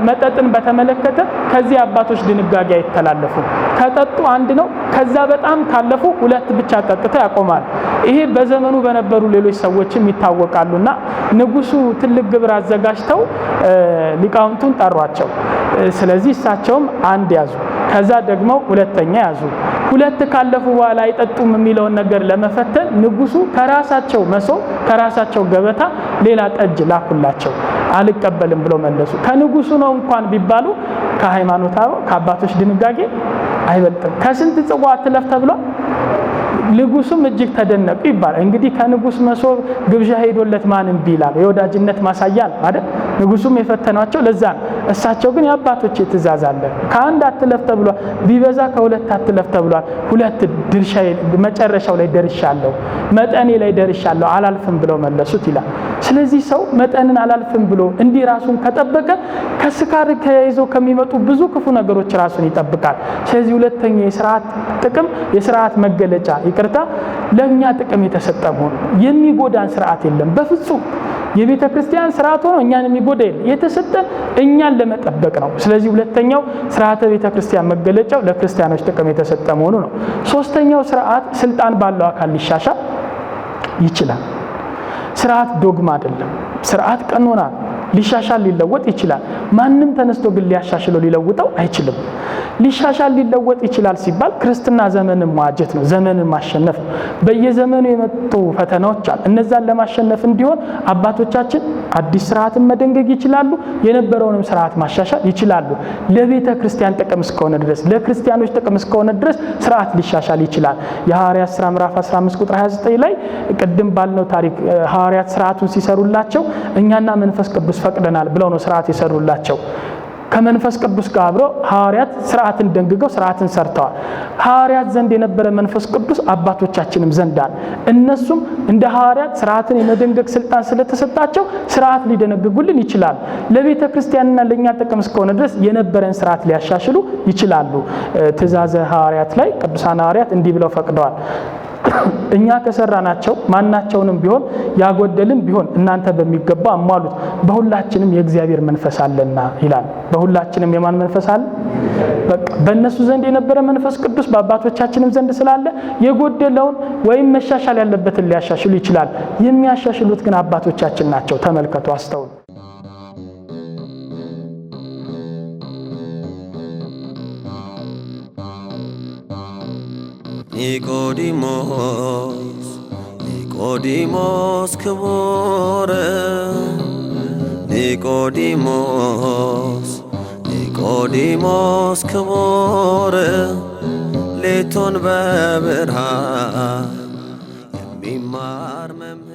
መጠጥን በተመለከተ ከዚህ አባቶች ድንጋጌ አይተላለፉ። ከጠጡ አንድ ነው፣ ከዛ በጣም ካለፉ ሁለት ብቻ ጠጥተው ያቆማል። ይሄ በዘመኑ በነበሩ ሌሎች ሰዎችም ይታወቃሉና ንጉሱ ትልቅ ግብር አዘጋጅተው ሊቃውንቱን ጠሯቸው። ስለዚህ እሳቸውም አንድ ያዙ፣ ከዛ ደግሞ ሁለተኛ ያዙ። ሁለት ካለፉ በኋላ አይጠጡም የሚለውን ነገር ለመፈተን ንጉሱ ከራሳቸው መሶብ ከራሳቸው ገበታ ሌላ ጠጅ ላኩላቸው። አልቀበልም ብለው መለሱ። ከንጉሱ ነው እንኳን ቢባሉ ከሃይማኖት አበው ከአባቶች ድንጋጌ አይበልጥም። ከስንት ጽዋ አትለፍ ተብሏል። ንጉሱም እጅግ ተደነቁ ይባላል። እንግዲህ ከንጉስ መሶብ ግብዣ ሄዶለት ማን እምቢ ይላል? የወዳጅነት ማሳያ ነው አይደል? ንጉሱም የፈተናቸው ለዛ ነው። እሳቸው ግን የአባቶች ትእዛዝ አለ። ከአንድ አትለፍ ተብሏል፣ ቢበዛ ከሁለት አትለፍ ተብሏል። ሁለት ድርሻዬ መጨረሻው ላይ ደርሻለሁ፣ መጠኔ ላይ ደርሻለሁ፣ አላልፍም ብለው መለሱት ይላል። ስለዚህ ሰው መጠንን አላልፍም ብሎ እንዲህ ራሱን ከጠበቀ ከስካር ተያይዘው ከሚመጡ ብዙ ክፉ ነገሮች ራሱን ይጠብቃል። ስለዚህ ሁለተኛ የሥርዓት ጥቅም የሥርዓት መገለጫ ይቅርታ ለኛ ጥቅም የተሰጠ መሆኑ የሚጎዳን ሥርዓት የለም በፍጹም። የቤተ ክርስቲያን ሥርዓት ሆኖ እኛን የሚጎዳ የለም፣ የተሰጠን እኛን ለመጠበቅ ነው። ስለዚህ ሁለተኛው ሥርዓተ ቤተ ክርስቲያን መገለጫው ለክርስቲያኖች ጥቅም የተሰጠ መሆኑ ነው። ሶስተኛው ሥርዓት ስልጣን ባለው አካል ሊሻሻል ይችላል። ሥርዓት ዶግማ አይደለም። ሥርዓት ቀኖና ሊሻሻል ሊለወጥ ይችላል። ማንም ተነስቶ ግን ሊያሻሽለው ሊለውጠው አይችልም። ሊሻሻል ሊለወጥ ይችላል ሲባል ክርስትና ዘመንን ማጀት ነው፣ ዘመንን ማሸነፍ ነው። በየዘመኑ የመጡ ፈተናዎች አሉ። እነዛን ለማሸነፍ እንዲሆን አባቶቻችን አዲስ ስርዓትን መደንገግ ይችላሉ፣ የነበረውንም ስርዓት ማሻሻል ይችላሉ። ለቤተ ክርስቲያን ጥቅም እስከሆነ ድረስ፣ ለክርስቲያኖች ጥቅም እስከሆነ ድረስ ስርዓት ሊሻሻል ይችላል። የሐዋርያት ሥራ ምዕራፍ 15 ቁጥር 29 ላይ ቅድም ባልነው ታሪክ ሐዋርያት ስርዓቱን ሲሰሩላቸው እኛና መንፈስ ቅዱስ ፈቅደናል ብለው ነው ስርዓት የሰሩላቸው። ከመንፈስ ቅዱስ ጋር አብረው ሐዋርያት ስርዓትን ደንግገው ስርዓትን ሰርተዋል። ሐዋርያት ዘንድ የነበረ መንፈስ ቅዱስ አባቶቻችንም ዘንድ አለ። እነሱም እንደ ሐዋርያት ስርዓትን የመደንገግ ስልጣን ስለተሰጣቸው ስርዓት ሊደነግጉልን ይችላል። ለቤተ ክርስቲያንና ለኛ ጥቅም እስከሆነ ድረስ የነበረን ስርዓት ሊያሻሽሉ ይችላሉ። ትእዛዘ ሐዋርያት ላይ ቅዱሳን ሐዋርያት እንዲህ ብለው ፈቅደዋል። እኛ ከሰራናቸው ማናቸውንም ቢሆን ያጎደልን ቢሆን እናንተ በሚገባ አሟሉት፣ በሁላችንም የእግዚአብሔር መንፈስ አለና ይላል። በሁላችንም የማን መንፈስ አለ? በቃ በእነሱ ዘንድ የነበረ መንፈስ ቅዱስ በአባቶቻችንም ዘንድ ስላለ የጎደለውን ወይም መሻሻል ያለበትን ሊያሻሽሉ ይችላል። የሚያሻሽሉት ግን አባቶቻችን ናቸው። ተመልከቱ፣ አስተውሉ። ኒቆዲሞስ ክቡር ኒቆዲሞስ ክቡር ሌቱን በብርሃን የሚማር መምህር